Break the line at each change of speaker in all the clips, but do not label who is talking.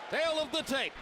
Tale of the tape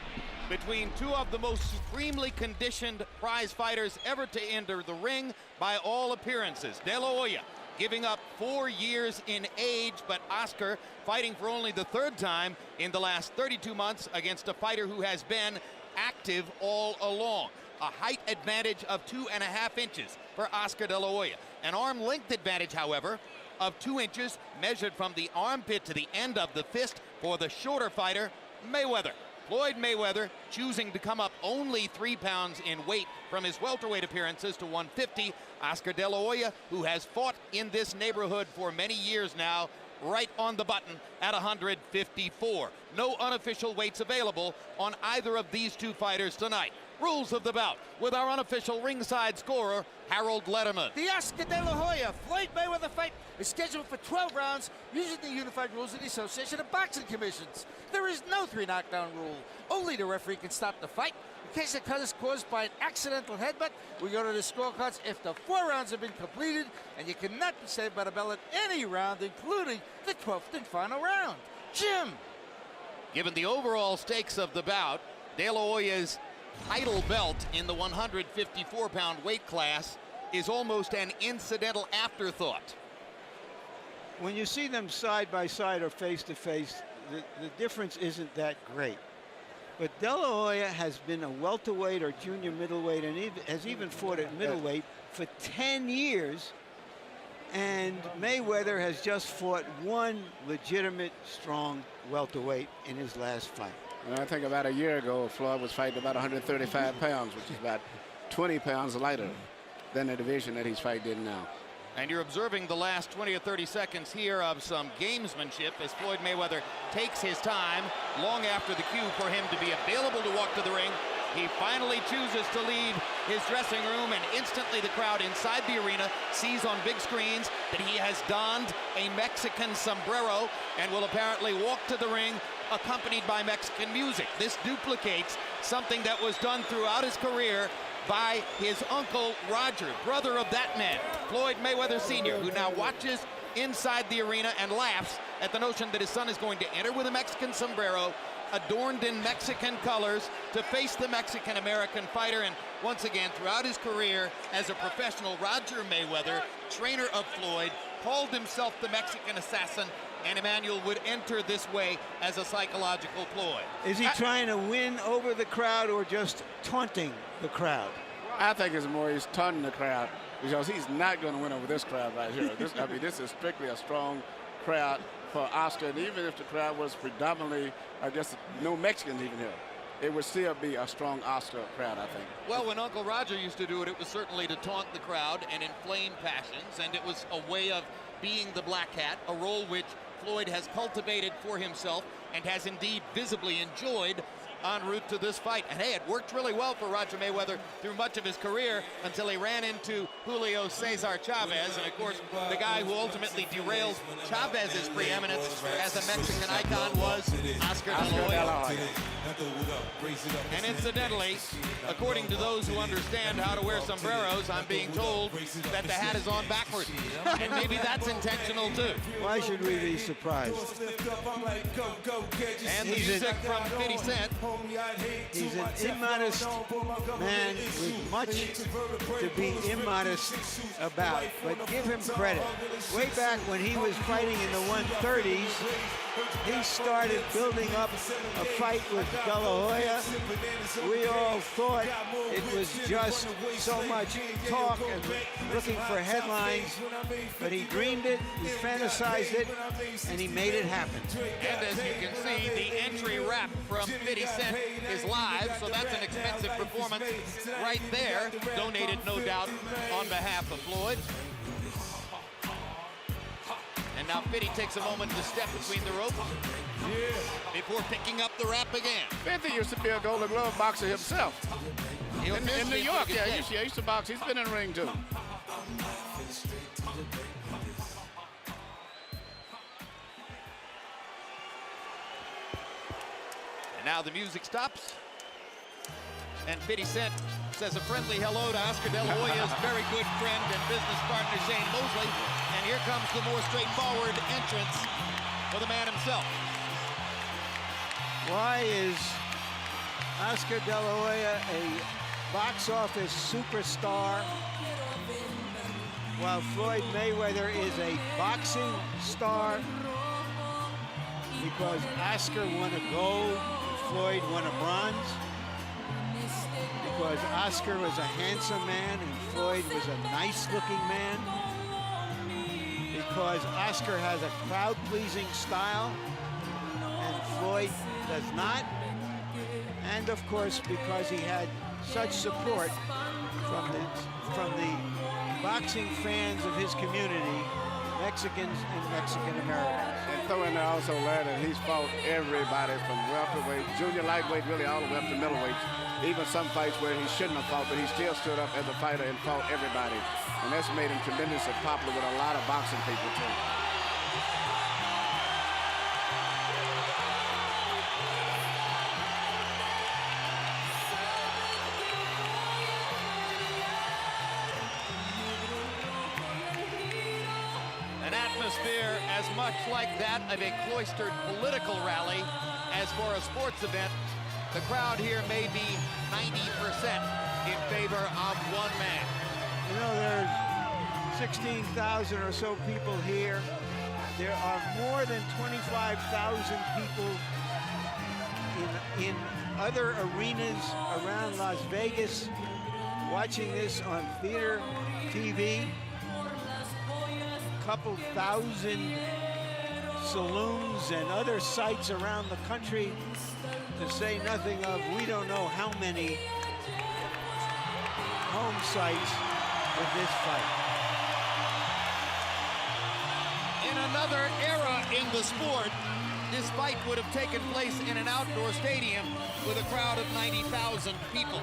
between two of the most supremely conditioned prize fighters ever to enter the ring by all appearances. De La Hoya giving up 4 years in age, but Oscar fighting for only the third time in the last 32 months against a fighter who has been active all along. A height advantage of 2.5 inches for Oscar De La Hoya. An arm length advantage, however, of 2 inches measured from the armpit to the end of the fist for the shorter fighter, Mayweather. Floyd Mayweather choosing to come up only 3 pounds in weight from his welterweight appearances to 150. Oscar De La Hoya, who has fought in this neighborhood for many years now, right on the button at 154. No unofficial weights available on either of these two fighters tonight. Rules of the bout with our unofficial ringside scorer, Harold Letterman.
The Oscar De La Hoya Floyd Mayweather fight is scheduled for 12 rounds using the unified rules of the Association of Boxing Commissions. There is no 3 knockdown rule. Only the referee can stop the fight. In case the cut is caused by an accidental headbutt, we go to the scorecards if the 4 rounds have been completed, and you cannot be saved by the bell at any round, including the 12th and final round. Jim.
Given the overall stakes of the bout, De La Hoya's title belt in the 154-pound weight class is almost an incidental afterthought.
When you see them side by side or face to face, the difference isn't that great. But De La Hoya has been a welterweight or junior middleweight and has even fought at middleweight for 10 years. And Mayweather has just fought one legitimate, strong welterweight in his last fight.
And I think about a year ago, Floyd was fighting about 135 pounds, which is about 20 pounds lighter than the division that he's fighting in now.
And you're observing the last 20 or 30 seconds here of some gamesmanship as Floyd Mayweather takes his time long after the cue for him to be available to walk to the ring. He finally chooses to leave his dressing room, and instantly the crowd inside the arena sees on big screens that he has donned a Mexican sombrero and will apparently walk to the ring accompanied by Mexican music. This duplicates something that was done throughout his career by his uncle Roger, brother of that man, Floyd Mayweather Sr., who now watches inside the arena and laughs at the notion that his son is going to enter with a Mexican sombrero adorned in Mexican colors to face the Mexican-American fighter. And once again, throughout his career as a professional, Roger Mayweather, trainer of Floyd, called himself the Mexican assassin, and Emmanuel would enter this way as a psychological ploy.
Is he trying to win over the crowd or just taunting the crowd?
I think it's more he's taunting the crowd because he's not going to win over this crowd right here. This is strictly a strong crowd for Oscar, and even if the crowd was predominantly, I guess, no Mexicans even here, it would still be a strong Oscar crowd, I think.
Well, when Uncle Roger used to do it, it was certainly to taunt the crowd and inflame passions, and it was a way of being the black hat, a role which Floyd has cultivated for himself and has indeed visibly enjoyed en route to this fight. And hey, it worked really well for Roger Mayweather through much of his career until he ran into Julio Cesar Chavez, and of course the guy who ultimately derailed Chavez's preeminence as a Mexican icon was Oscar De La Hoya. And incidentally, according to those who understand how to wear sombreros, I'm being told that the hat is on backwards, and maybe that's intentional too.
Why should we be surprised?
And the music from 50 Cent.
He's an immodest man with much to be immodest about, but give him credit. Way back when he was fighting in the 130s, he started building up a fight with De La Hoya. We all thought it was just so much talk and looking for headlines, but he dreamed it, he fantasized it, and he made it happen.
And as you can see, the entry rap from 50 Cent is live, so that's an expensive performance right there, donated no doubt on behalf of Floyd. And now 50 takes a moment to step between the ropes before picking up the rap again.
50 used to be a Golden Glove boxer himself. In New York, yeah, he used to box. He's been in the ring too.
And now the music stops, and 50 Cent says a friendly hello to Oscar De La Hoya's very good friend and business partner Shane Mosley. And here comes the more straightforward entrance for the man himself.
Why is Oscar De La Hoya a box office superstar while Floyd Mayweather is a boxing star? Because Oscar won a gold and Floyd won a bronze? Because Oscar was a handsome man and Floyd was a nice-looking man? Because Oscar has a crowd-pleasing style and Floyd does not? And of course, because he had such support from the boxing fans of his community, Mexicans and Mexican Americans.
And throw in there also, Larry, that he's fought everybody from welterweight, junior lightweight, really all the way up to middleweight. Even some fights where he shouldn't have fought, but he still stood up as a fighter and fought everybody. And that's made him tremendously popular with a lot of boxing people, too.
An atmosphere as much like that of a cloistered political rally as for a sports event. The crowd here may be 90% in favor of one man.
You know, there's 16,000 or so people here. There are more than 25,000 people in other arenas around Las Vegas watching this on theater TV. Couple thousand saloons and other sites around the country, to say nothing of we don't know how many home sites with this fight.
In another era in the sport, this fight would have taken place in an outdoor stadium with a crowd of 90,000 people.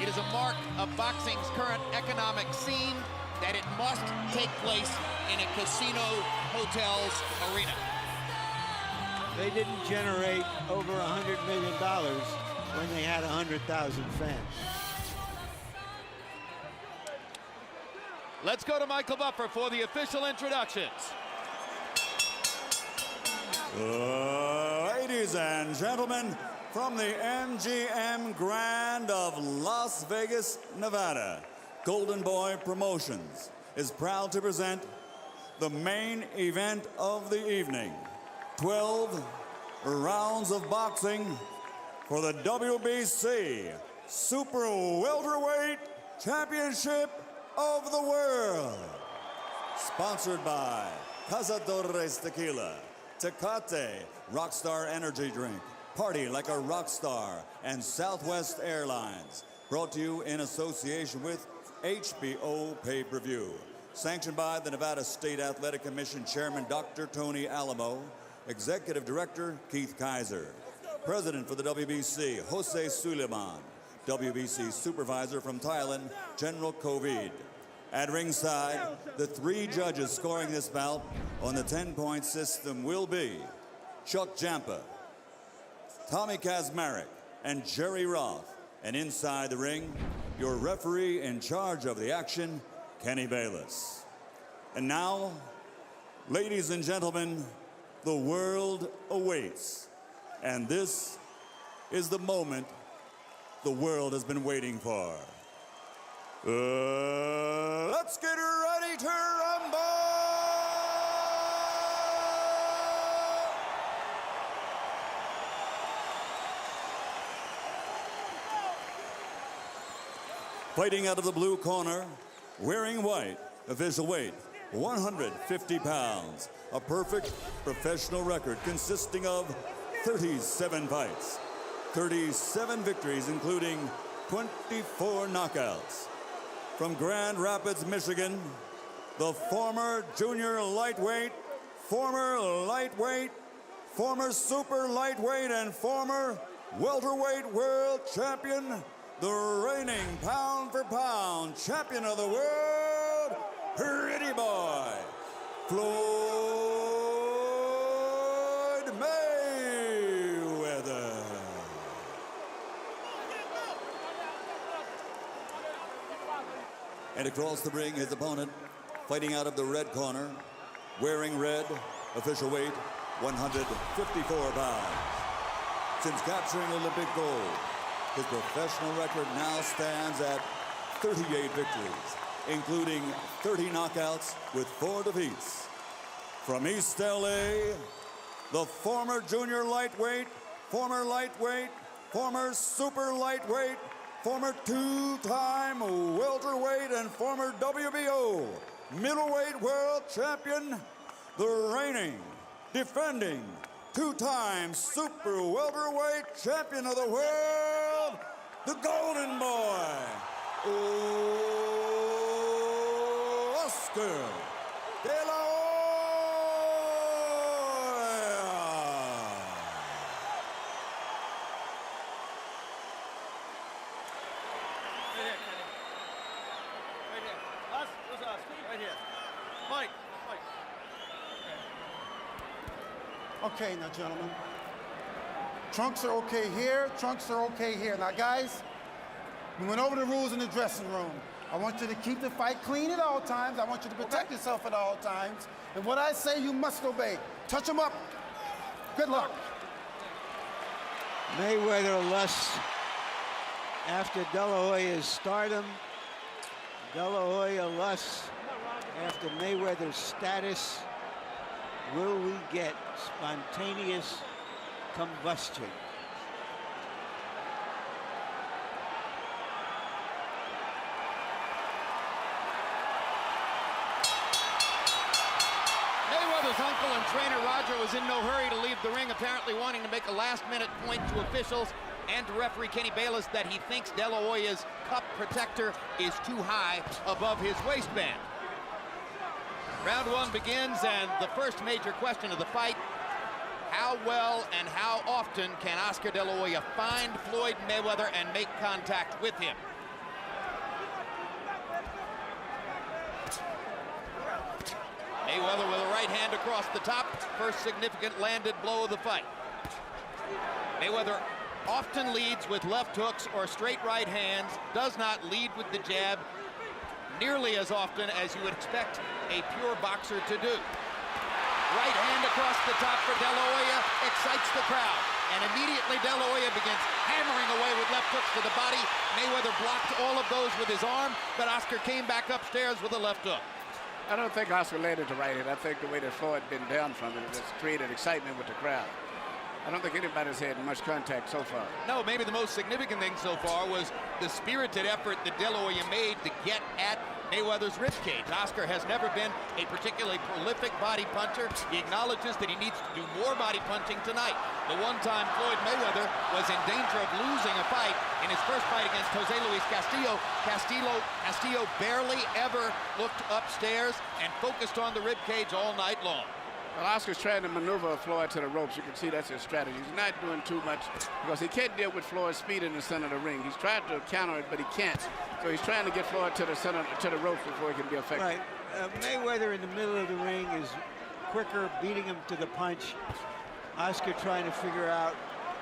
It is a mark of boxing's current economic scene that it must take place in a casino hotel's arena.
They didn't generate over $100 million when they had 100,000 fans.
Let's go to Michael Buffer for the official introductions.
Ladies and gentlemen, from the MGM Grand of Las Vegas, Nevada, Golden Boy Promotions is proud to present the main event of the evening. 12 rounds of boxing for the WBC Super Welterweight Championship of the World. Sponsored by Cazadores Tequila, Tecate Rockstar Energy Drink, Party Like a Rockstar, and Southwest Airlines. Brought to you in association with HBO Pay-Per-View. Sanctioned by the Nevada State Athletic Commission Chairman Dr. Tony Alamo, Executive Director Keith Kaiser, President for the WBC Jose Suleiman, WBC Supervisor from Thailand General Kovid. At ringside, the 3 judges scoring this bout on the 10-point system will be Chuck Jampa, Tommy Kazmarek, and Jerry Roth. And inside the ring, your referee in charge of the action, Kenny Bayless. And now, ladies and gentlemen, the world awaits. And this is the moment the world has been waiting for. Let's get ready to rumble! Fighting out of the blue corner, wearing white, official weight, 150 pounds. A perfect professional record consisting of 37 fights, 37 victories, including 24 knockouts. From Grand Rapids, Michigan, the former junior lightweight, former lightweight, former super lightweight, and former welterweight world champion, the reigning pound-for-pound champion of the world, Pretty Boy, Floyd Mayweather. And across the ring, his opponent, fighting out of the red corner, wearing red, official weight, 154 pounds. since capturing Olympic gold. His professional record now stands at 38 victories, including 30 knockouts with 4 defeats. From East LA, the former junior lightweight, former lightweight, former super lightweight, former 2-time welterweight, and former WBO middleweight world champion, the reigning, defending, 2-time super welterweight champion of the world, the Golden Boy, Oscar De La Hoya.
Okay, now, gentlemen. Trunks are okay here, trunks are okay here. Now, guys, we went over the rules in the dressing room. I want you to keep the fight clean at all times. I want you to protect yourself at all times. And what I say, you must obey. Touch him up. Good luck.
Mayweather lusts after De La Hoya's stardom. De La Hoya lusts after Mayweather's status. Will we get spontaneous combustion?
Mayweather's uncle and trainer Roger was in no hurry to leave the ring, apparently wanting to make a last-minute point to officials and to referee Kenny Bayless that he thinks De La Hoya's cup protector is too high above his waistband. Round 1 begins, and the first major question of the fight: how well and how often can Oscar De La Hoya find Floyd Mayweather and make contact with him? Mayweather with a right hand across the top, first significant landed blow of the fight. Mayweather often leads with left hooks or straight right hands, does not lead with the jab nearly as often as you would expect a pure boxer to do. Right hand across the top for De La Hoya excites the crowd, and immediately De La Hoya begins hammering away with left hooks to the body. Mayweather blocked all of those with his arm, but Oscar came back upstairs with a left hook.
I don't think Oscar landed the right hand. I think the way that Floyd been down from it has created excitement with the crowd. I don't think anybody's had much contact so far.
No, maybe the most significant thing so far was the spirited effort that De La Hoya made to get at Mayweather's ribcage. Oscar has never been a particularly prolific body puncher. He acknowledges that he needs to do more body punching tonight. The one time Floyd Mayweather was in danger of losing a fight in his first fight against Jose Luis Castillo. Castillo barely ever looked upstairs and focused on the ribcage all night long.
Well, Oscar's trying to maneuver Floyd to the ropes. You can see that's his strategy. He's not doing too much because he can't deal with Floyd's speed in the center of the ring. He's tried to counter it, but he can't. So he's trying to get Floyd to the center, to the ropes before he can be effective.
Right. Mayweather in the middle of the ring is quicker, beating him to the punch. Oscar trying to figure out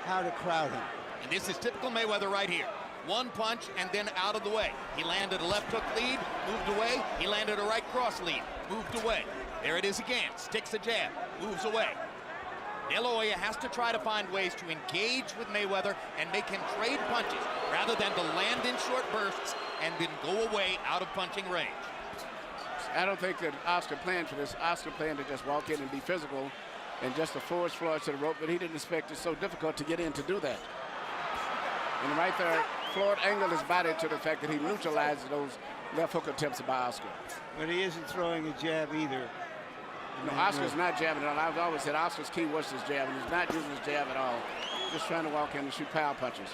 how to crowd him.
And this is typical Mayweather right here. One punch and then out of the way. He landed a left hook lead, moved away. He landed a right cross lead, moved away. There it is again, sticks a jab, moves away. De La Hoya has to try to find ways to engage with Mayweather and make him trade punches rather than to land in short bursts and then go away out of punching range.
I don't think that Oscar planned for this. Oscar planned to just walk in and be physical and just to force Floyd to the rope, but he didn't expect it so difficult to get in to do that. And right there, Floyd angled his body to the fact that he neutralized those left hook attempts by Oscar.
But he isn't throwing a jab either.
No, Oscar's not jabbing at all. I've always said Oscar's key was his jab, and he's not using his jab at all. Just trying to walk in and shoot power punches.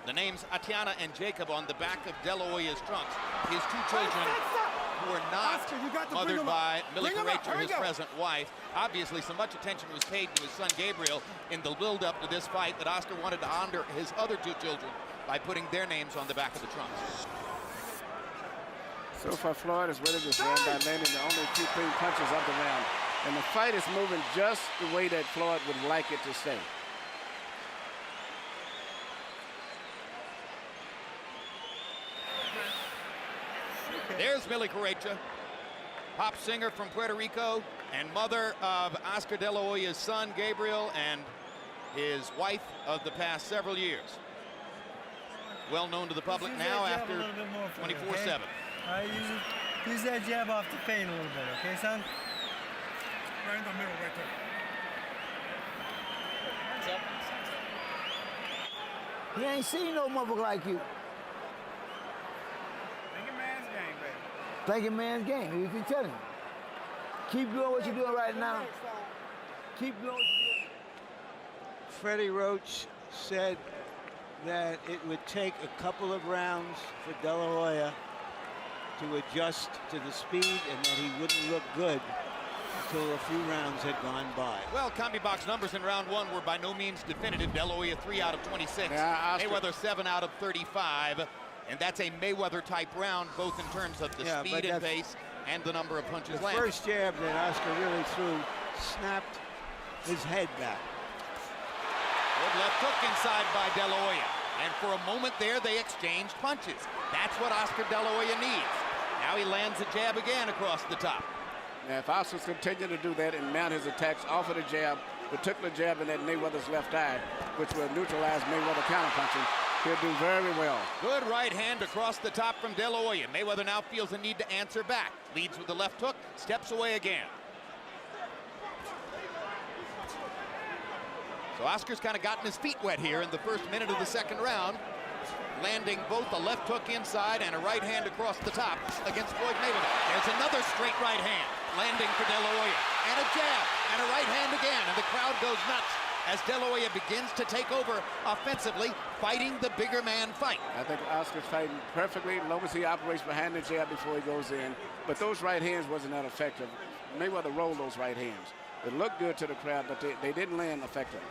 The names Atiana and Jacob on the back of De La Hoya's trunks. His two children who are not mothered by Millie Carrecha, his present wife. Obviously, so much attention was paid to his son Gabriel in the build-up to this fight that Oscar wanted to honor his other two children by putting their names on the back of the trunks.
So far, Floyd has winning this round by landing the only few clean punches of the round. And the fight is moving just the way that Floyd would like it to stay.
There's Millie Carrecha, pop singer from Puerto Rico and mother of Oscar De La Hoya's son, Gabriel, and his wife of the past several years. Well known to the public now after 24/7.
Use that jab off the feint a little bit, okay, son?
Right in the middle, right there.
He ain't seen no motherfucker like you.
Thinking man's game, baby.
Thinking man's game. You can tell him. Keep doing what you're doing right now. Keep doing what you're doing.
Freddie Roach said that it would take a couple of rounds for De La Hoya to adjust to the speed and that he wouldn't look good until a few rounds had gone by.
Well, CompuBox numbers in round one were by no means definitive. De La Hoya 3 out of 26.
Yeah,
Mayweather 7 out of 35. And that's a Mayweather-type round, both in terms of the speed and pace and the number of punches
the
landed.
first jab that Oscar really threw snapped his head back.
Good left hook inside by De La Hoya. And for a moment there, they exchanged punches. That's what Oscar De La Hoya needs. Now he lands a jab again across the top.
Now, if Oscar's continue to do that and mount his attacks off of the jab, particular jab in that Mayweather's left eye, which will neutralize Mayweather counterpunching, he'll do very well.
Good right hand across the top from De La Hoya. Mayweather now feels the need to answer back. Leads with the left hook, steps away again. So Oscar's kind of gotten his feet wet here in the first minute of the second round, landing both a left hook inside and a right hand across the top against Floyd Mayweather. There's another straight right hand landing for De La Hoya, and a jab and a right hand again, and the crowd goes nuts as De La Hoya begins to take over offensively, fighting the bigger man fight.
I think Oscar's fighting perfectly as long as he operates behind the jab before he goes in. But those right hands wasn't that effective. Mayweather rolled those right hands. It looked good to the crowd, but they didn't land effectively.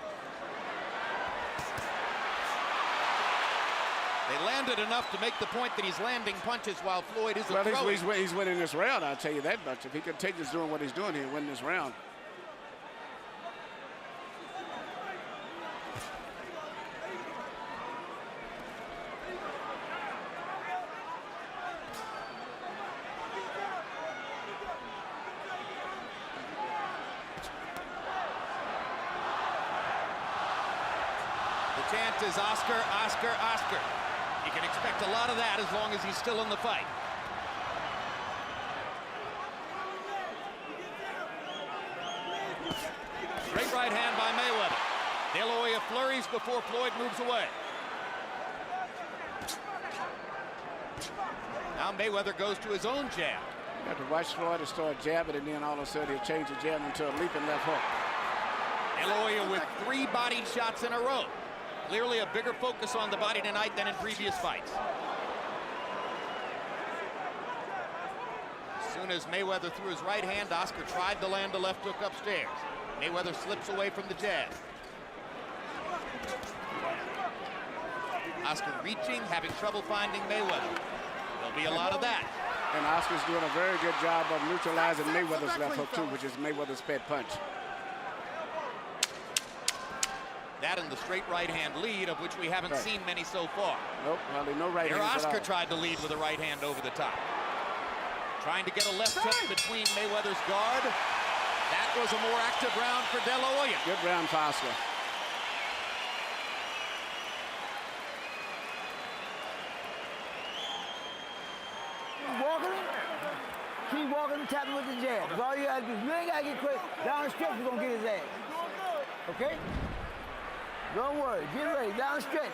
They landed enough to make the point that he's landing punches while Floyd isn't throwing.
He's winning this round, I'll tell you that much. If he continues doing what he's doing, he'll win this round.
The chant is Oscar, Oscar, Oscar. You can expect a lot of that as long as he's still in the fight. Straight right hand by Mayweather. De La Hoya flurries before Floyd moves away. Now Mayweather goes to his own jab.
You have to watch Floyd to start jabbing, and then all of a sudden he'll change the jab into a leaping left hook.
De La Hoya with 3 bodied shots in a row. Clearly a bigger focus on the body tonight than in previous fights. As soon as Mayweather threw his right hand, Oscar tried to land a left hook upstairs. Mayweather slips away from the jab. Oscar reaching, having trouble finding Mayweather. There'll be a lot of that.
And Oscar's doing a very good job of neutralizing Mayweather's left hook, too, which is Mayweather's pet punch.
That and the straight right hand lead, of which we haven't seen many so far.
Nope, hardly no right
Here
hands at
Oscar
all.
tried to lead with a right hand over the top. Trying to get a left hook between Mayweather's guard. That was a more active round for De La Hoya.
Good round for Oscar.
Keep walking and tapping with the jab. That's all you gotta do. You ain't gotta get quick. Down the stretch, you're gonna get his ass. Okay? Don't worry. Get ready. Down the stretch.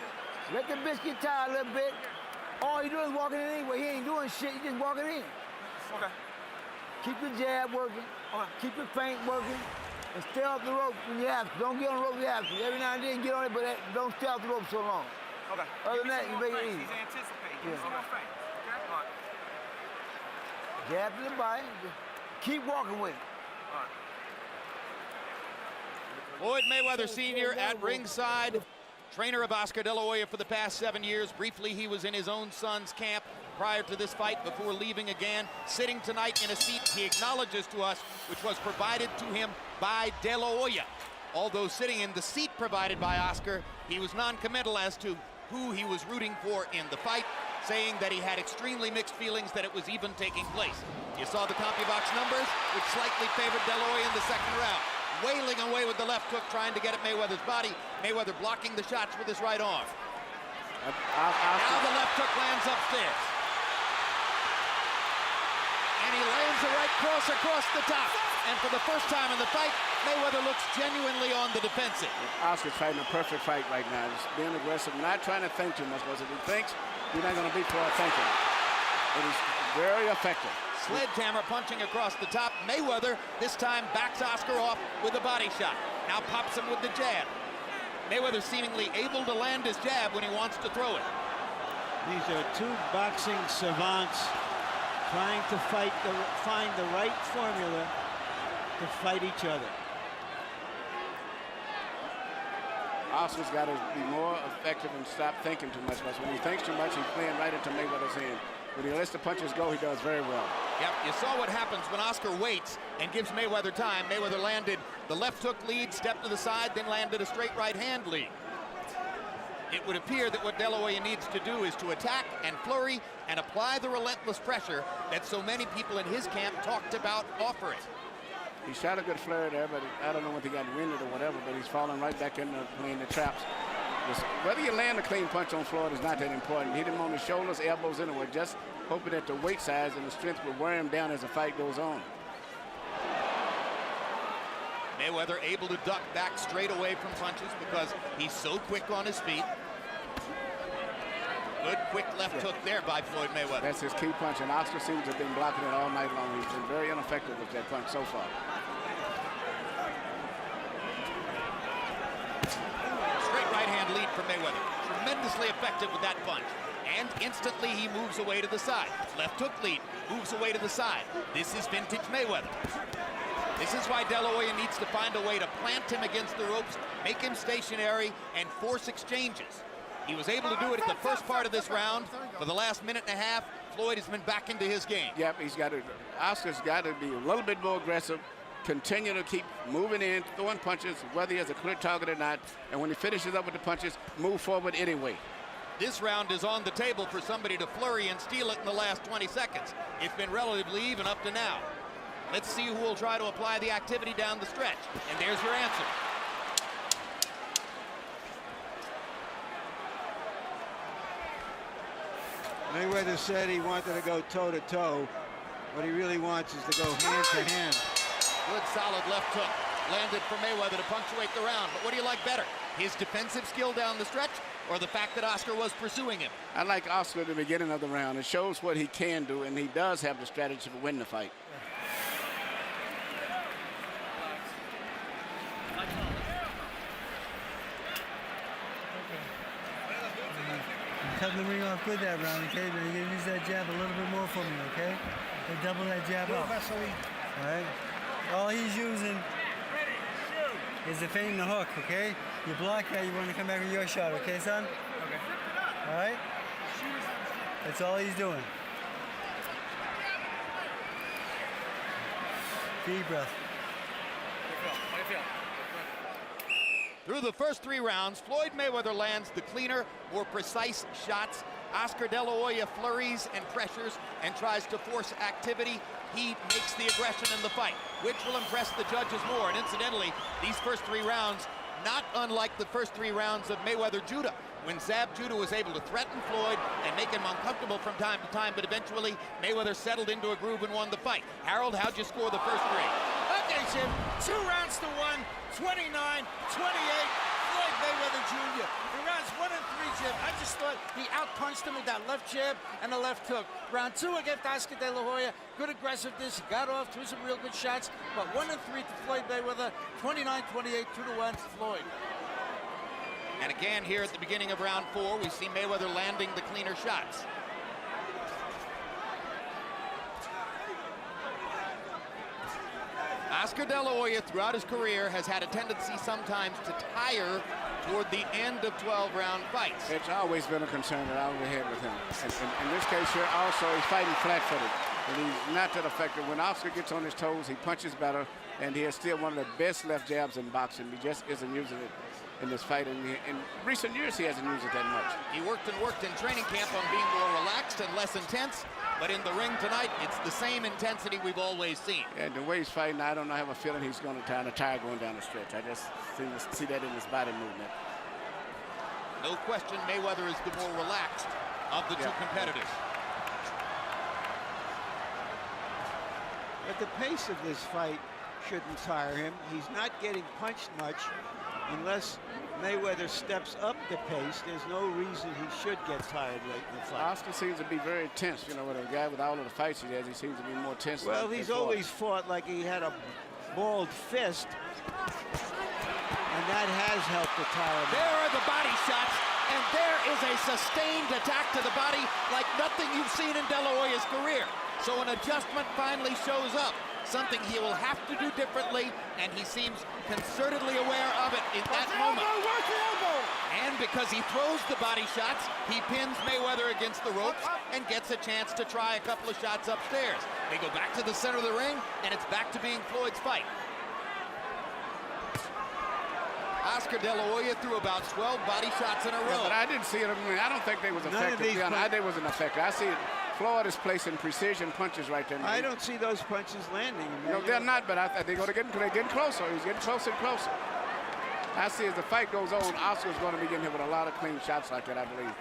Let the biscuit tie a little bit. All you do is walking in anyway. He ain't doing shit. He just walking in.
Okay.
Keep the jab working. Keep the feint working. And stay off the rope when you have to. Don't get on the rope when you have to. Every now and then get on it, but don't stay off the rope so long.
Okay.
Other than that, you make it easy.
He's anticipating.
Yeah.
Some more feint. Okay? All right.
Jab to the body. Keep walking with it.
All right.
Floyd Mayweather Sr. at ringside. Trainer of Oscar De La Hoya for the past 7 years. Briefly, he was in his own son's camp prior to this fight before leaving again. Sitting tonight in a seat he acknowledges to us, which was provided to him by De La Hoya. Although sitting in the seat provided by Oscar, he was non-committal as to who he was rooting for in the fight, saying that he had extremely mixed feelings that it was even taking place. You saw the CompuBox numbers, which slightly favored De La Hoya in the second round. wailing away with the left hook, trying to get at Mayweather's body. Mayweather blocking the shots with his right arm. Now the left hook lands upstairs. And he lands a right cross across the top. And for the first time in the fight, Mayweather looks genuinely on the defensive.
Oscar's fighting a perfect fight right now. Just being aggressive, not trying to think too much, because if he thinks, you're not going to beat Floyd thinking. It is very effective.
Sledgehammer punching across the top. Mayweather this time backs Oscar off with a body shot. Now pops him with the jab. Mayweather seemingly able to land his jab when he wants to throw it.
These are two boxing savants trying to find the right formula to fight each other.
Oscar's got to be more effective and stop thinking too much, because when he thinks too much, he's playing right into Mayweather's hand. When he lets the punches go, he does very well.
Yep, you saw what happens when Oscar waits and gives Mayweather time. Mayweather landed the left hook lead, stepped to the side, then landed a straight right hand lead. It would appear that what De La Hoya needs to do is to attack and flurry and apply the relentless pressure that so many people in his camp talked about offering.
He shot a good flurry there, but I don't know if he got winded or whatever, but he's falling right back into playing the traps. Whether you land a clean punch on Floyd is not that important. Hit him on the shoulders, elbows, anywhere, just hoping that the weight size and the strength will wear him down as the fight goes on.
Mayweather able to duck back straight away from punches because he's so quick on his feet. Good quick left hook there by Floyd Mayweather.
That's his key punch, and Oscar seems to have been blocking it all night long. He's been very ineffective with that punch so far.
Straight right hand lead for Mayweather. Tremendously effective with that punch. And instantly he moves away to the side. Left hook lead, moves away to the side. This is vintage Mayweather. This is why De La Hoya needs to find a way to plant him against the ropes, make him stationary, and force exchanges. He was able to do it at the first part of this round. For the last minute and a half, Floyd has been back into his game.
Yep, Oscar's got to be a little bit more aggressive, continue to keep moving in, throwing punches, whether he has a clear target or not, and when he finishes up with the punches, move forward anyway.
This round is on the table for somebody to flurry and steal it in the last 20 seconds. It's been relatively even up to now. Let's see who will try to apply the activity down the stretch. And there's your answer.
Mayweather said he wanted to go toe-to-toe. What he really wants is to go hand-to-hand.
Good solid left hook. Landed for Mayweather to punctuate the round. But what do you like better? His defensive skill down the stretch, or the fact that Oscar was pursuing him?
I like Oscar at the beginning of the round. It shows what he can do, and he does have the strategy to win the fight.
Cut the ring off good that round, okay? But you're gonna use that jab a little bit more for me, okay? And double that jab up. All right? All he's using is the feint and the hook, okay? You block that, you want to come back with your shot, okay, son? Okay. All right? That's all he's doing. Deep breath.
How do you feel?
Through the first 3 rounds, Floyd Mayweather lands the cleaner, more precise shots. Oscar De La Hoya flurries and pressures and tries to force activity. He makes the aggression in the fight, which will impress the judges more. And incidentally, these first 3 rounds, not unlike the first 3 rounds of Mayweather Judah, when Zab Judah was able to threaten Floyd and make him uncomfortable from time to time, but eventually Mayweather settled into a groove and won the fight. Harold, how'd you score the first 3?
Okay, Jim, 2 rounds to 1, 29-28, Floyd Mayweather Jr. In rounds 1 and 3, Jim, I just thought he outpunched him with that left jab and the left hook. Round 2 against Oscar De La Hoya, good aggressiveness, he got off, threw some real good shots, but 1 and 3 to Floyd Mayweather, 29-28, 2-1 to Floyd.
And again here at the beginning of round 4, we see Mayweather landing the cleaner shots. Oscar De La Hoya, throughout his career, has had a tendency sometimes to tire toward the end of 12-round fights.
It's always been a concern that I would have with him. And in this case here, also, he's fighting flat-footed, and he's not that effective. When Oscar gets on his toes, he punches better, and he has still one of the best left jabs in boxing. He just isn't using it in this fight. And in recent years, he hasn't used it that much.
He worked in training camp on being more relaxed and less intense, but in the ring tonight, it's the same intensity we've always seen.
And the way he's fighting, I have a feeling he's going to kind of tire going down the stretch. I just see that in his body movement.
No question, Mayweather is the more relaxed of the two competitors.
But the pace of this fight shouldn't tire him. He's not getting punched much unless Mayweather steps up the pace. There's no reason he should get tired late in the fight.
Oscar seems to be very tense. You know, with a guy with all of the fights he has, he seems to be more tense.
Well, he's always fought like he had a balled fist, and that has helped to tire him.
There are the body shots, and there is a sustained attack to the body like nothing you've seen in De La Hoya's career. So an adjustment finally shows up, something he will have to do differently, and he seems concertedly aware of it in that moment. And because he throws the body shots, he pins Mayweather against the ropes and gets a chance to try a couple of shots upstairs. They go back to the center of the ring, and it's back to being Floyd's fight. Oscar De La Hoya threw about 12 body shots in a row.
But I didn't see it. I mean, I don't think they was effective. They wasn't effective. I see it. Floyd is placing precision punches right there.
I don't see those punches landing.
No, they're not, but they're getting closer. He's getting closer and closer. I see as the fight goes on, Oscar's going to be getting hit with a lot of clean shots like that, I believe.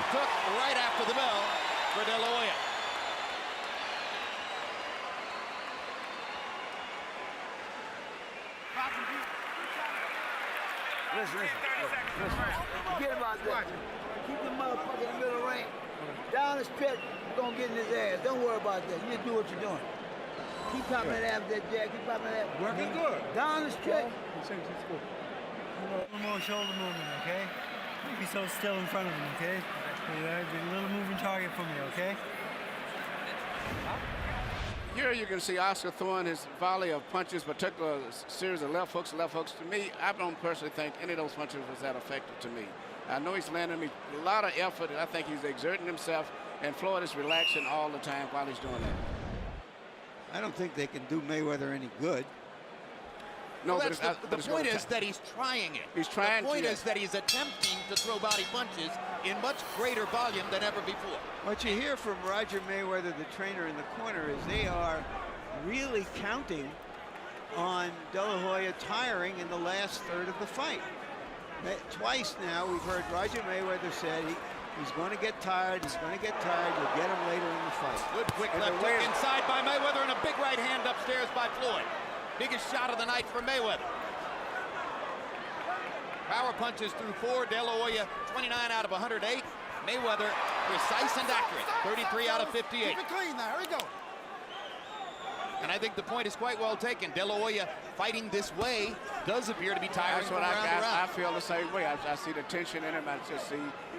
Hook right after the bell for De La Hoya.
Listen. Forget about that. Keep the motherfucker in the middle of the ring. Down the stretch, you're going to get in his ass. Don't worry about that. You just do what you're doing. Keep popping that ass, that jab. Keep popping that.
Working good.
Down the stretch.
A little more shoulder movement, okay? Be so still in front of him, okay? A little moving target for me, okay?
Here you can see Oscar throwing his volley of punches, particular series of left hooks. To me, I don't personally think any of those punches was that effective to me. I know he's landing me a lot of effort, and I think he's exerting himself, and Floyd is relaxing all the time while he's doing that.
I don't think they can do Mayweather any good.
No, well, the point is that he's trying it.
He's trying.
The point is that he's attempting to throw body punches in much greater volume than ever before.
What you hear from Roger Mayweather, the trainer in the corner, is they are really counting on De La Hoya tiring in the last third of the fight. Twice now we've heard Roger Mayweather said he's going to get tired, he's going to get tired, you'll get him later in the fight.
Good quick left hook inside by Mayweather and a big right hand upstairs by Floyd. Biggest shot of the night for Mayweather. Power punches through 4. De La Hoya 29 out of 108. Mayweather precise and accurate. 33 out of 58.
Keep it clean now. Here we go.
And I think the point is quite well taken. De La Hoya fighting this way does appear to be tiring.
That's what I feel the same way. I see the tension in him. I just see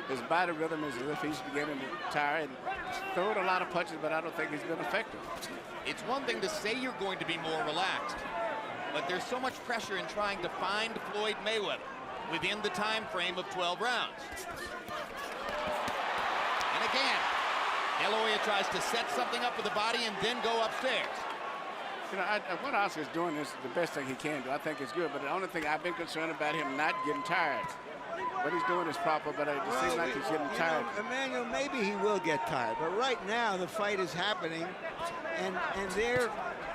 his body rhythm as if he's beginning to tire and throwing a lot of punches, but I don't think he's been effective.
It's one thing to say you're going to be more relaxed, but there's so much pressure in trying to find Floyd Mayweather within the time frame of 12 rounds. And again, De La Hoya tries to set something up with the body and then go upstairs.
You know, what Oscar's doing is the best thing he can do. I think it's good, but the only thing I've been concerned about him not getting tired. What he's doing is proper, but it seems like he's getting tired.
Emmanuel, maybe he will get tired, but right now the fight is happening, and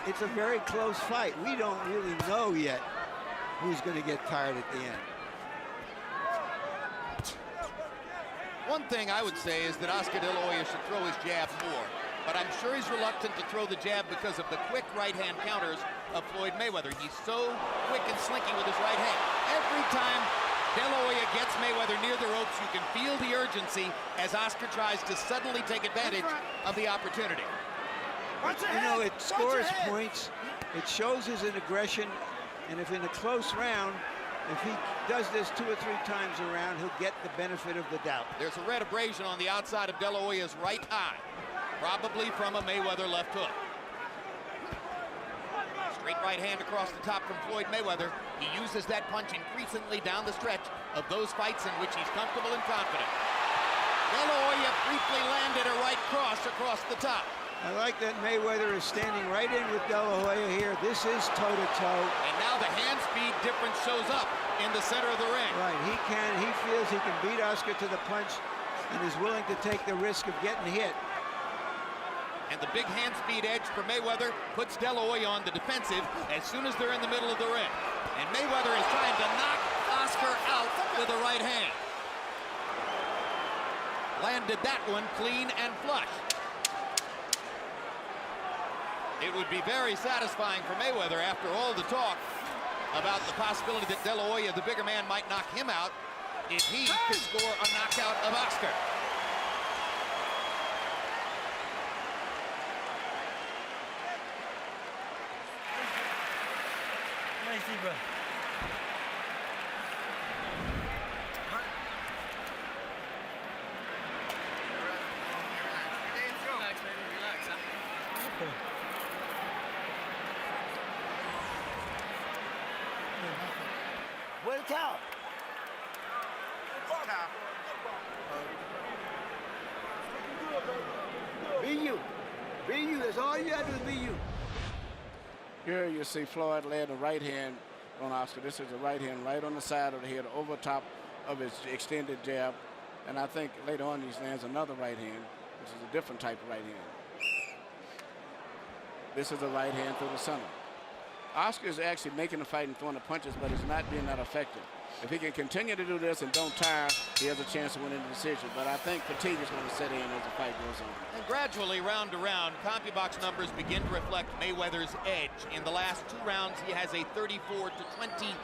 it's a very close fight. We don't really know yet who's going to get tired at the end.
One thing I would say is that Oscar De La Hoya should throw his jab more, but I'm sure he's reluctant to throw the jab because of the quick right-hand counters of Floyd Mayweather. He's so quick and slinky with his right hand. Every time De La Hoya gets Mayweather near the ropes, you can feel the urgency as Oscar tries to suddenly take advantage of the opportunity.
You know, it scores points, it shows his aggression, and if in a close round if he does this 2 or 3 times around, he'll get the benefit of the doubt.
There's a red abrasion on the outside of De La Hoya's right eye, probably from a Mayweather left hook. Straight right hand across the top from Floyd Mayweather. He uses that punch increasingly down the stretch of those fights in which he's comfortable and confident. De La Hoya briefly landed a right cross across the top.
I like that Mayweather is standing right in with De La Hoya here. This is toe-to-toe.
And now the hand speed difference shows up in the center of the ring.
Right, he feels he can beat Oscar to the punch and is willing to take the risk of getting hit.
And the big hand speed edge for Mayweather puts De La Hoya on the defensive as soon as they're in the middle of the ring. And Mayweather is trying to knock Oscar out with a right hand. Landed that one clean and flush. It would be very satisfying for Mayweather after all the talk about the possibility that De La Hoya, the bigger man, might knock him out if he could score a knockout of Oscar.
Nice, bro.
Relax, baby, relax. Huh?
Where's the towel? Be you. Be you. That's all you gotta do is be you.
Here you see Floyd land a right hand on Oscar. This is a right hand right on the side of the head, over top of his extended jab. And I think later on he lands another right hand, which is a different type of right hand. This is a right hand through the center. Oscar is actually making the fight and throwing the punches, but he's not being that effective. If he can continue to do this and don't tire, he has a chance to win in the decision. But I think fatigue is going to set in as the fight goes on.
And gradually, round to round, CompuBox numbers begin to reflect Mayweather's edge. In the last 2 rounds, he has a 34-20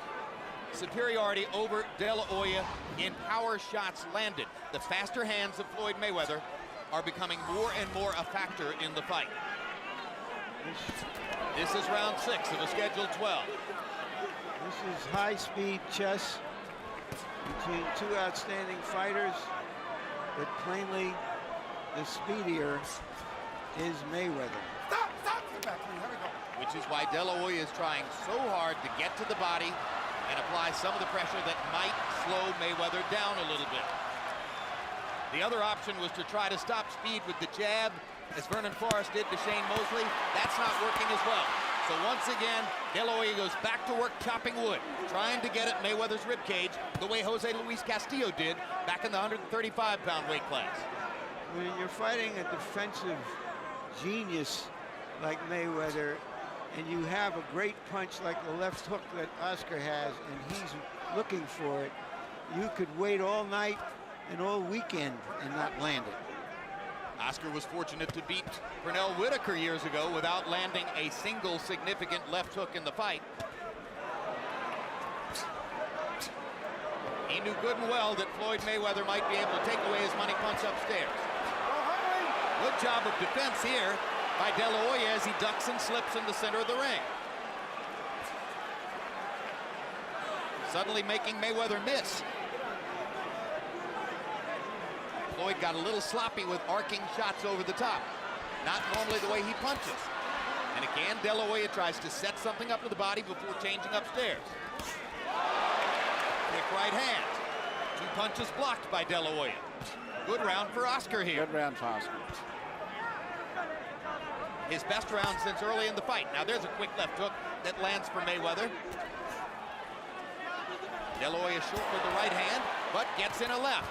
superiority over De La Hoya in power shots landed. The faster hands of Floyd Mayweather are becoming more and more a factor in the fight. This is round 6 of a scheduled 12.
This is high-speed chess between 2 outstanding fighters, but plainly the speedier is Mayweather.
Stop! Get back, please. Here we go.
Which is why De La Hoya is trying so hard to get to the body and apply some of the pressure that might slow Mayweather down a little bit. The other option was to try to stop speed with the jab, as Vernon Forrest did to Shane Mosley. That's not working as well. So once again, De La Hoya goes back to work chopping wood, trying to get at Mayweather's ribcage the way Jose Luis Castillo did back in the 135-pound weight class.
When you're fighting a defensive genius like Mayweather, and you have a great punch like the left hook that Oscar has, and he's looking for it, you could wait all night and all weekend and not land it.
Oscar was fortunate to beat Pernell Whitaker years ago without landing a single significant left hook in the fight. He knew good and well that Floyd Mayweather might be able to take away his money punch upstairs. Good job of defense here by De La Hoya as he ducks and slips in the center of the ring. Suddenly making Mayweather miss. Floyd got a little sloppy with arcing shots over the top. Not normally the way he punches. And again, De La Hoya tries to set something up to the body before changing upstairs. Quick right hand. 2 punches blocked by De La Hoya. Good round for Oscar here.
Good round for Oscar.
His best round since early in the fight. Now there's a quick left hook that lands for Mayweather. De La Hoya short with the right hand, but gets in a left.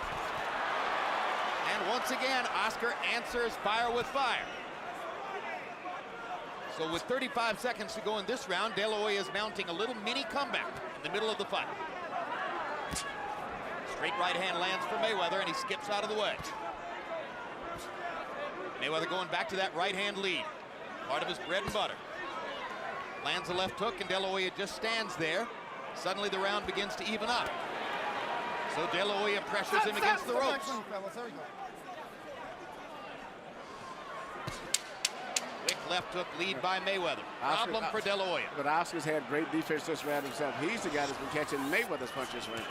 And once again, Oscar answers fire with fire. So with 35 seconds to go in this round, De La Hoya is mounting a little mini comeback in the middle of the fight. Straight right hand lands for Mayweather, and he skips out of the way. Mayweather going back to that right hand lead, part of his bread and butter. Lands a left hook, and De La Hoya just stands there. Suddenly the round begins to even up. So De La Hoya pressures him against the ropes. Quick left hook lead by Mayweather. Problem for De La Hoya.
But Oscar's had great defense this round himself. He's the guy that's been catching Mayweather's punches ring.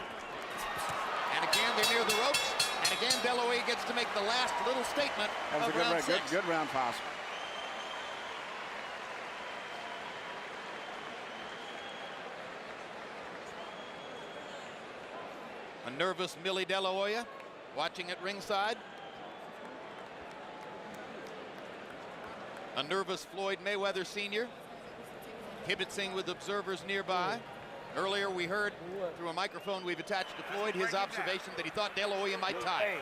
And again, they're near the ropes. And again, De La Hoya gets to make the last little statement
That was
of
a
round 6.
good round for Oscar.
A nervous Millie De La Hoya watching at ringside. A nervous Floyd Mayweather Sr. kibitzing with observers nearby. Earlier we heard through a microphone we've attached to Floyd his observation that he thought De La Hoya might tie.
Hey,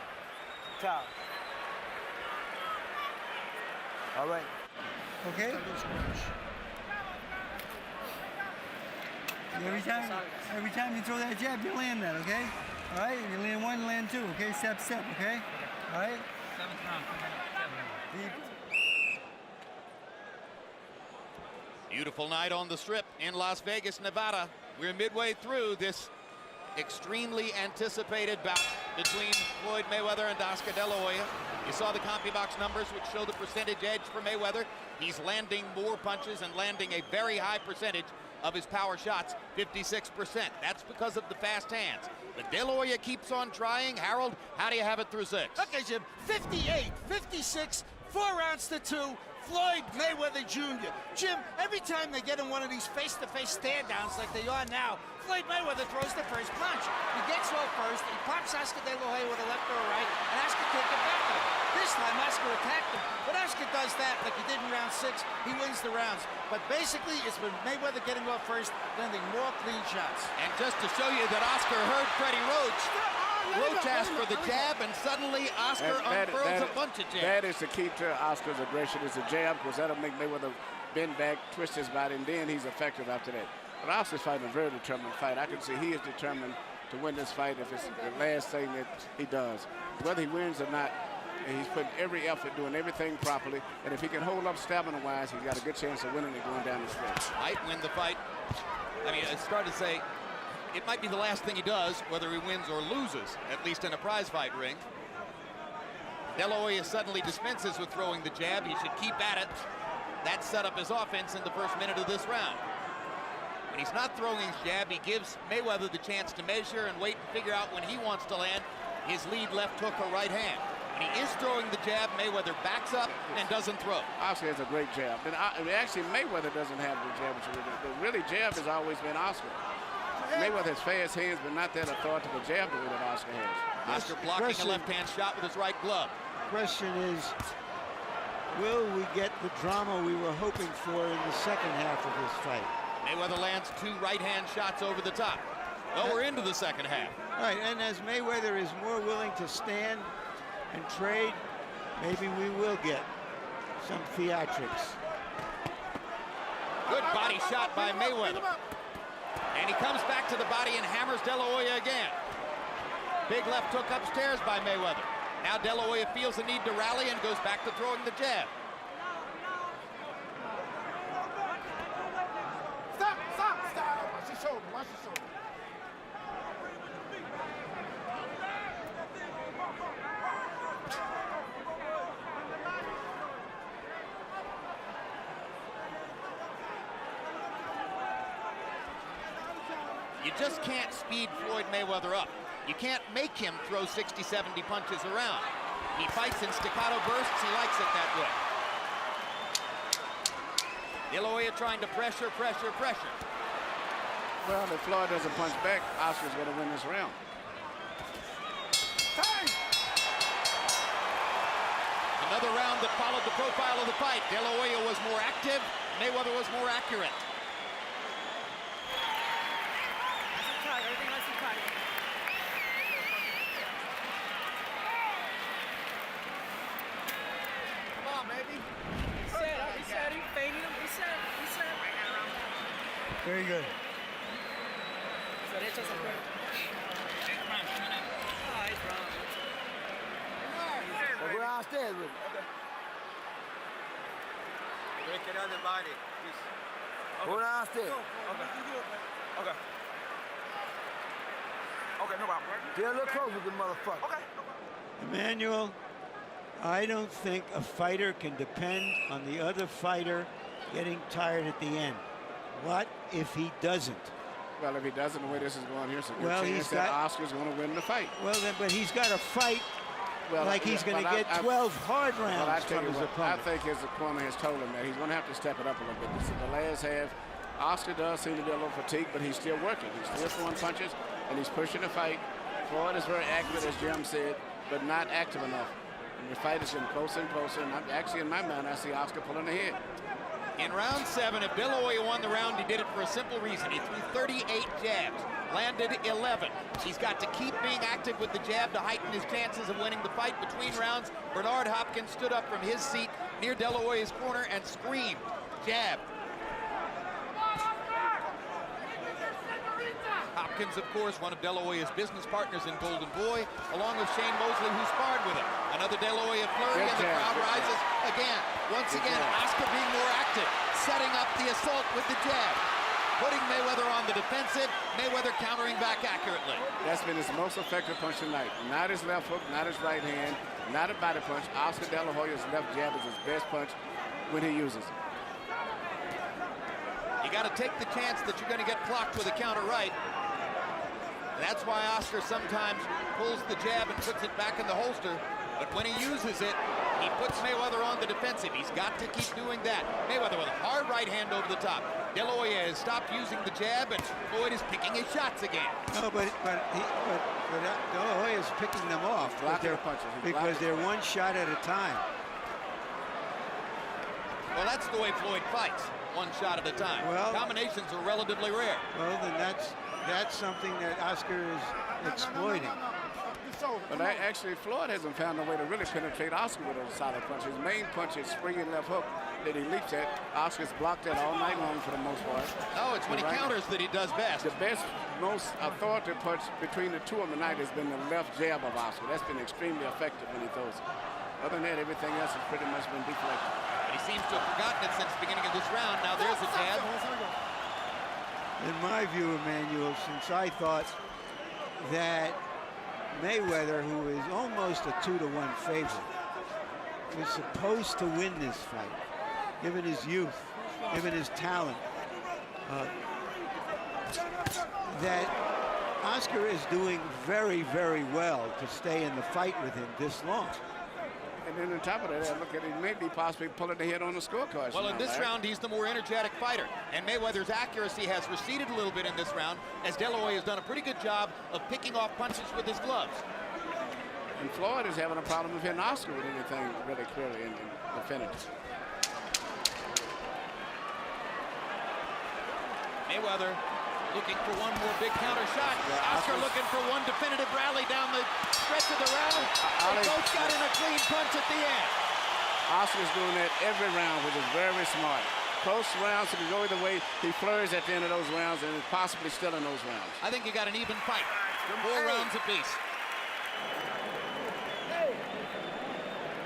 tie. All right.
Okay? Every time you throw that jab, you land that, okay? All right? You land one, you land two, okay? Step, step, okay? All right?
7th round.
Deep.
Beautiful night on the Strip in Las Vegas, Nevada. We're midway through this extremely anticipated bout between Floyd Mayweather and Oscar De La Hoya. You saw the CompuBox numbers, which show the percentage edge for Mayweather. He's landing more punches and landing a very high percentage of his power shots, 56%. That's because of the fast hands. But De La Hoya keeps on trying. Harold, how do you have it through 6?
Okay, Jim, 58, 56, 4 rounds to 2. Floyd Mayweather Jr. Jim, every time they get in one of these face-to-face stand-downs like they are now, Floyd Mayweather throws the first punch. He gets off first, he pops Oscar De La Hoya with a left or a right, and Oscar can't get back at him. This time, Oscar attacked him. When Oscar does that, like he did in round 6, he wins the rounds. But basically, it's been Mayweather getting off first, landing more clean shots.
And just to show you that Oscar heard Freddie Roach asked for the jab, and suddenly Oscar unfurls a bunch of jabs.
That is the key to Oscar's aggression, is the jab, because that'll make Mayweather bend back, twist his body, and then he's effective after that. But Oscar's fighting a very determined fight. I can see he is determined to win this fight if it's the last thing that he does. Whether he wins or not, he's putting every effort, doing everything properly, and if he can hold up stamina-wise, he's got a good chance of winning and going down the stretch.
Might win the fight. I mean, it's hard to say. It might be the last thing he does, whether he wins or loses, at least in a prize fight ring. De La Hoya suddenly dispenses with throwing the jab. He should keep at it. That set up his offense in the first minute of this round. When he's not throwing his jab, he gives Mayweather the chance to measure and wait and figure out when he wants to land his lead left hook or right hand. When he is throwing the jab, Mayweather backs up and doesn't throw.
Oscar has a great jab. And actually, Mayweather doesn't have the jab, but really, jab has always been Oscar. Mayweather has fast hands, but not that authoritative jab the way that Oscar has.
Oscar blocking a left-hand shot with his right glove.
Question is, will we get the drama we were hoping for in the second half of this fight?
Mayweather lands 2 right-hand shots over the top. Well, we're into the second half.
All right, and as Mayweather is more willing to stand and trade, maybe we will get some theatrics.
Good body shot by Mayweather. And he comes back to the body and hammers De La Hoya again. Big left hook upstairs by Mayweather. Now De La Hoya feels the need to rally and goes back to throwing the jab.
Stop! Watch your shoulder, watch your shoulder.
You just can't speed Floyd Mayweather up. You can't make him throw 60, 70 punches around. He fights in staccato bursts. He likes it that way. De La Hoya trying to pressure.
Well, if Floyd doesn't punch back, Oscar's going to win this round.
Another round that followed the profile of the fight. De La Hoya was more active. Mayweather was more accurate.
Everything nice and tight. Come on, baby. He said he faded him. He said.
Very good.
So they just a
We'll go downstairs with it.
Break it on the body.
Go downstairs.
Okay, no problem.
Get a little closer with the motherfucker.
Emmanuel, I don't think a fighter can depend on the other fighter getting tired at the end. What if he doesn't?
Well, if he doesn't, the way this is going, here's a good
Well,
chance that Oscar's going to win the fight.
Well, then, but he's got to fight like he's going to get 12 hard rounds from his opponent.
I think his opponent has told him that he's going to have to step it up a little bit. This is the last half. Oscar does seem to be a little fatigued, but he's still working. He's still throwing punches, and he's pushing the fight. Floyd is very accurate, as Jim said, but not active enough. And the fight is getting closer and closer, and actually, in my mind, I see Oscar pulling ahead.
In round 7, if De La Hoya won the round, he did it for a simple reason. He threw 38 jabs, landed 11. He's got to keep being active with the jab to heighten his chances of winning the fight. Between rounds, Bernard Hopkins stood up from his seat near De La Hoya's corner and screamed, jab. Hopkins, of course, one of De La Hoya's business partners in Golden Boy, along with Shane Mosley, who sparred with him. Another De La Hoya flurry, and the crowd rises again. Once again, Oscar being more active, setting up the assault with the jab, putting Mayweather on the defensive, Mayweather countering back accurately.
That's been his most effective punch tonight. Not his left hook, not his right hand, not a body punch. Oscar De La Hoya's left jab is his best punch when he uses it.
You got to take the chance that you're going to get clocked with a counter right. That's why Oscar sometimes pulls the jab and puts it back in the holster. But when he uses it, he puts Mayweather on the defensive. He's got to keep doing that. Mayweather with a hard right hand over the top. De La Hoya has stopped using the jab, and Floyd is picking his shots again.
No, but De La Hoya is picking them off because they're one shot at a time.
Well, that's the way Floyd fights, one shot at a time.
Well,
combinations are relatively rare.
Well, then that's something that Oscar is exploiting.
But actually, Floyd hasn't found a way to really penetrate Oscar with a solid punch. His main punch is springing left hook that he leaps at. Oscar's blocked that all night long for the most part.
No, it's when he counters that he does best.
The best, most authoritative punch between the two of them tonight has been the left jab of Oscar. That's been extremely effective when he throws it. Other than that, everything else has pretty much been deflected.
He seems to have forgotten it since the beginning of this round. Now there's a jab.
In my view, Emmanuel, since I thought that Mayweather, who is almost a 2-to-1 favorite, was supposed to win this fight, given his youth, given his talent, that Oscar is doing very, very well to stay in the fight with him this long.
And then on top of that, look at it, maybe possibly pulling ahead on the scorecard.
Well, in this round, he's the more energetic fighter. And Mayweather's accuracy has receded a little bit in this round, as De La Hoya has done a pretty good job of picking off punches with his gloves.
And Floyd is having a problem with hitting Oscar with anything really clearly in the finish.
Mayweather looking for one more big counter shot. Oscar looking for one definitive rally down the stretch of the round. They both got in a clean punch at the end.
Oscar's doing that every round, which is very smart. Close rounds, he can go either way. He flurries at the end of those rounds and is possibly still in those rounds.
I think you got an even fight. 4 rounds apiece.
Hey!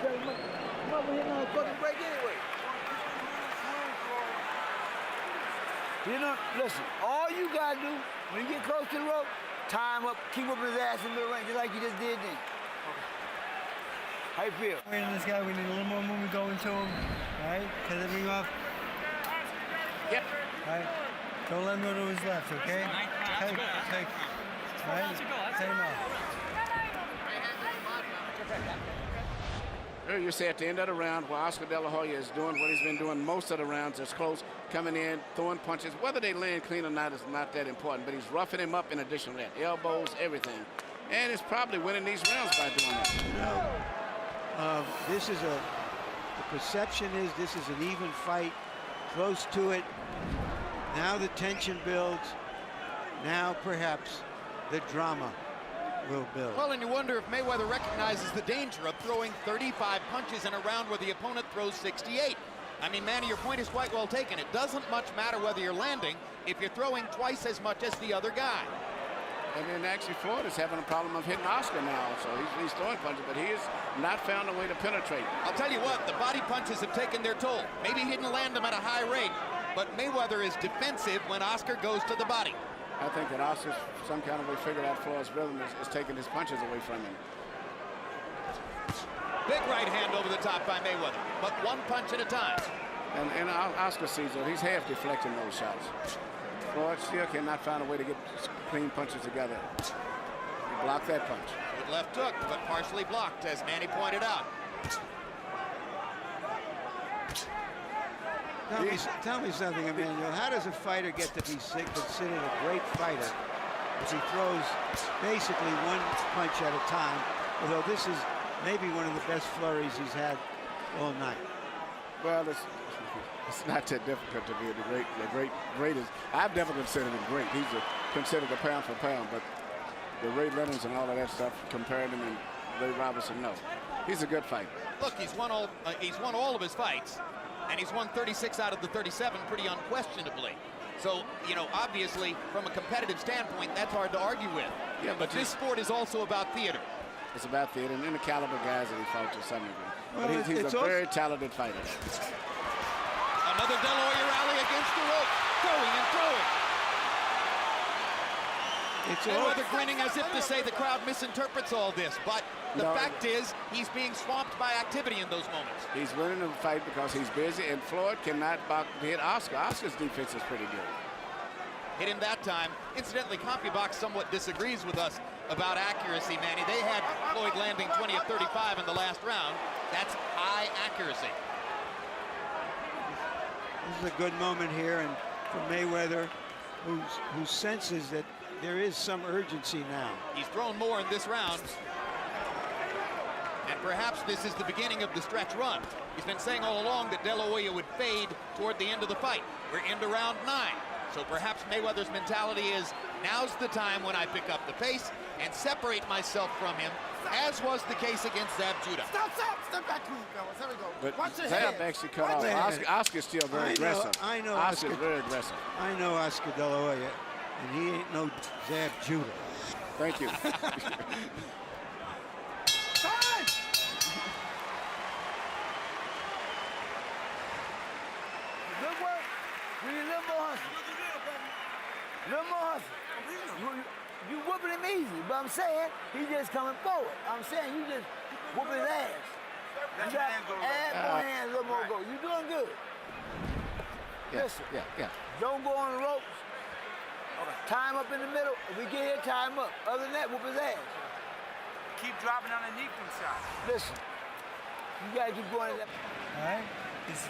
Come over here on a fucking break anyway. You know, listen, all you gotta do when you get close to the rope, time up, keep up his ass in the ring, just like you just did then. How you feel?
Waiting this guy, we need a little more movement going to him, right? Cut the ring off.
Yep.
All right. Don't let him go to his left, okay? Take. All right? Take him off.
You see at the end of the round where Oscar De La Hoya is doing what he's been doing most of the rounds. It's close, coming in, throwing punches. Whether they land clean or not is not that important, but he's roughing him up in addition to that. Elbows, everything. And he's probably winning these rounds by doing that.
This is the perception is this is an even fight, close to it. Now the tension builds. Now perhaps the drama will build.
Well, and you wonder if Mayweather recognizes the danger of throwing 35 punches in a round where the opponent throws 68. I mean, Manny, your point is quite well taken. It doesn't much matter whether you're landing if you're throwing twice as much as the other guy.
And then actually Floyd is having a problem of hitting Oscar now. So he's throwing punches, but he has not found a way to penetrate.
I'll tell you what, the body punches have taken their toll. Maybe he didn't land them at a high rate, but Mayweather is defensive when Oscar goes to the body.
I think that Oscar's some kind of way figured out Floyd's rhythm is taking his punches away from him.
Big right hand over the top by Mayweather, but one punch at a time.
And Oscar sees it. He's half deflecting those shots. Floyd still cannot find a way to get clean punches together. He blocked that punch.
Good left hook, but partially blocked, as Manny pointed out.
Tell me something, Emmanuel. How does a fighter get to be considered a great fighter if he throws basically one punch at a time? Although this is maybe one of the best flurries he's had all night.
Well, it's not that difficult to be the greatest. I've never considered him great. He's considered a pound for pound, but the Ray Leonards and all of that stuff, comparing him and Ray Robinson, no. He's a good fighter.
Look, he's won all of his fights, and he's won 36 out of the 37 pretty unquestionably. So, you know, obviously, from a competitive standpoint, that's hard to argue with.
Yeah,
but this sport is also about theater.
It's about theater and the caliber guys that he fought to some degree.
Well,
but he's a very talented fighter.
Another De La Hoya rally against the rope, throwing and throwing. Mayweather grinning as if to say the crowd misinterprets all this, but the fact is he's being swamped by activity in those moments.
He's winning the fight because he's busy, and Floyd cannot hit Oscar. Oscar's defense is pretty good.
Hit him that time. Incidentally, CompuBox somewhat disagrees with us about accuracy, Manny. They had Floyd landing 20 of 35 in the last round. That's high accuracy.
This is a good moment here, and for Mayweather, who senses that there is some urgency now.
He's thrown more in this round. And perhaps this is the beginning of the stretch run. He's been saying all along that De La Hoya would fade toward the end of the fight. We're into round 9. So perhaps Mayweather's mentality is, now's the time when I pick up the pace and separate myself from him, as was the case against Zab Judah.
Step back, please, fellas. There we go.
But
Watch your
Zab
head.
actually cut off. Oscar's still very aggressive.
I know
Oscar's very aggressive.
I know Oscar De La Hoya, and he ain't no Zab Judah.
Thank you.
Good work. We need a little more hustle. A little more hustle. You whooping him easy, but I'm saying he just coming forward. I'm saying you just whooping his ass. You got add more hands, a little more go. You doing good. Listen.
Yeah.
Don't go on the ropes. Tie him up in the middle. If we get here, tie him up. Other than that, whoop his ass.
Keep dropping underneath him shots.
Listen. You gotta keep going.
All right? It's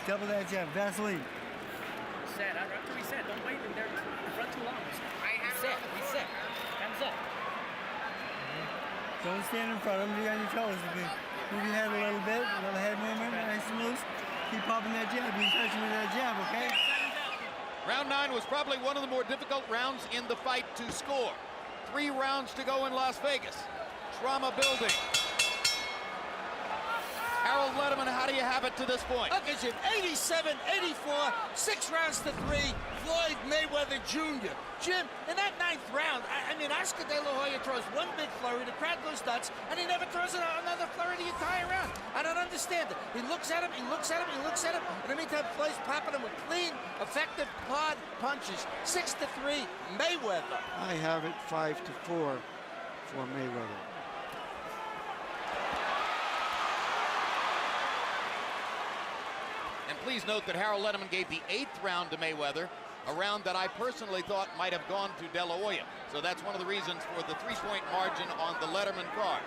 double that jab. Vaseline.
Reset. After reset, don't wait in there in front too long. Reset. Hands up.
Don't stand in front of him. You got your toes. Move your head a little bit. A little head movement. Nice and loose. Keep popping that jab. He's touching with that jab, okay?
Round 9 was probably one of the more difficult rounds in the fight to score. 3 rounds to go in Las Vegas. Drama building. Harold Letterman, how do you have it to this point?
Look at you, 87-84, 6 rounds to 3, Floyd Mayweather Jr. Jim, in that 9th round, I mean, Oscar De La Hoya throws one big flurry, the crowd goes nuts, and he never throws another flurry the entire round. I don't understand it. He looks at him, he looks at him, he looks at him. In the meantime, Floyd's popping him with clean, effective, hard punches. 6-3, Mayweather.
I have it 5-4 for Mayweather.
And please note that Harold Letterman gave the 8th round to Mayweather, a round that I personally thought might have gone to De La Hoya. So that's one of the reasons for the 3-point margin on the Letterman card.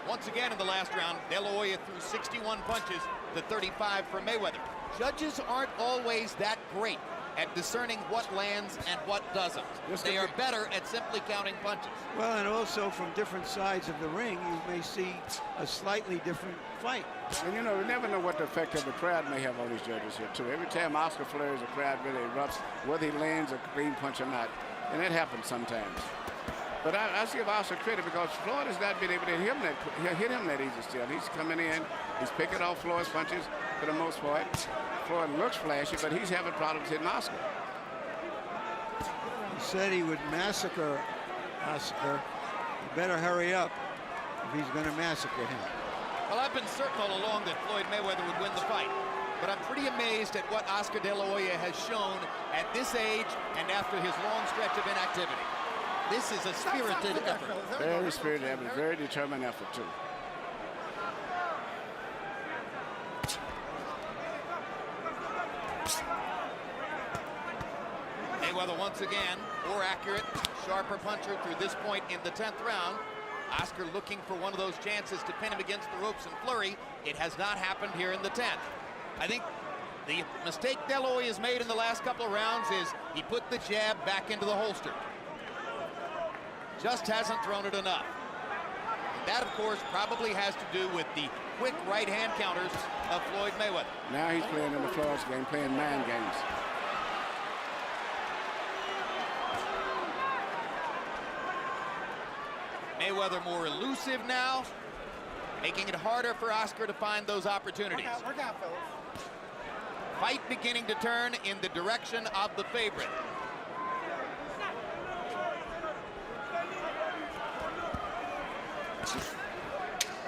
Once again in the last round, De La Hoya threw 61 punches to 35 for Mayweather. Judges aren't always that great at discerning what lands and what doesn't. They are better at simply counting punches.
Well, and also from different sides of the ring, you may see a slightly different fight.
And you know, we never know what the effect of the crowd may have on these judges here, too. Every time Oscar flurries, the crowd really erupts, whether he lands a clean punch or not. And that happens sometimes. But I give Oscar credit because Floyd has not been able to hit him that easy still. He's coming in, he's picking off Floyd's punches for the most part. Floyd looks flashy, but he's having problems hitting Oscar.
He said he would massacre Oscar. He better hurry up if he's going to massacre him.
Well, I've been certain all along that Floyd Mayweather would win the fight. But I'm pretty amazed at what Oscar De La Hoya has shown at this age and after his long stretch of inactivity. This is a spirited effort.
Very spirited effort, very determined effort, too.
Mayweather once again, more accurate, sharper puncher through this point in the 10th round. Oscar looking for one of those chances to pin him against the ropes and flurry. It has not happened here in the 10th. I think the mistake De La Hoya has made in the last couple of rounds is he put the jab back into the holster. Just hasn't thrown it enough. That, of course, probably has to do with the quick right-hand counters of Floyd Mayweather.
Now he's playing in the Floyd's game, playing mind games.
Mayweather more elusive now, making it harder for Oscar to find those opportunities.
Work out, fellas.
Fight beginning to turn in the direction of the favorite.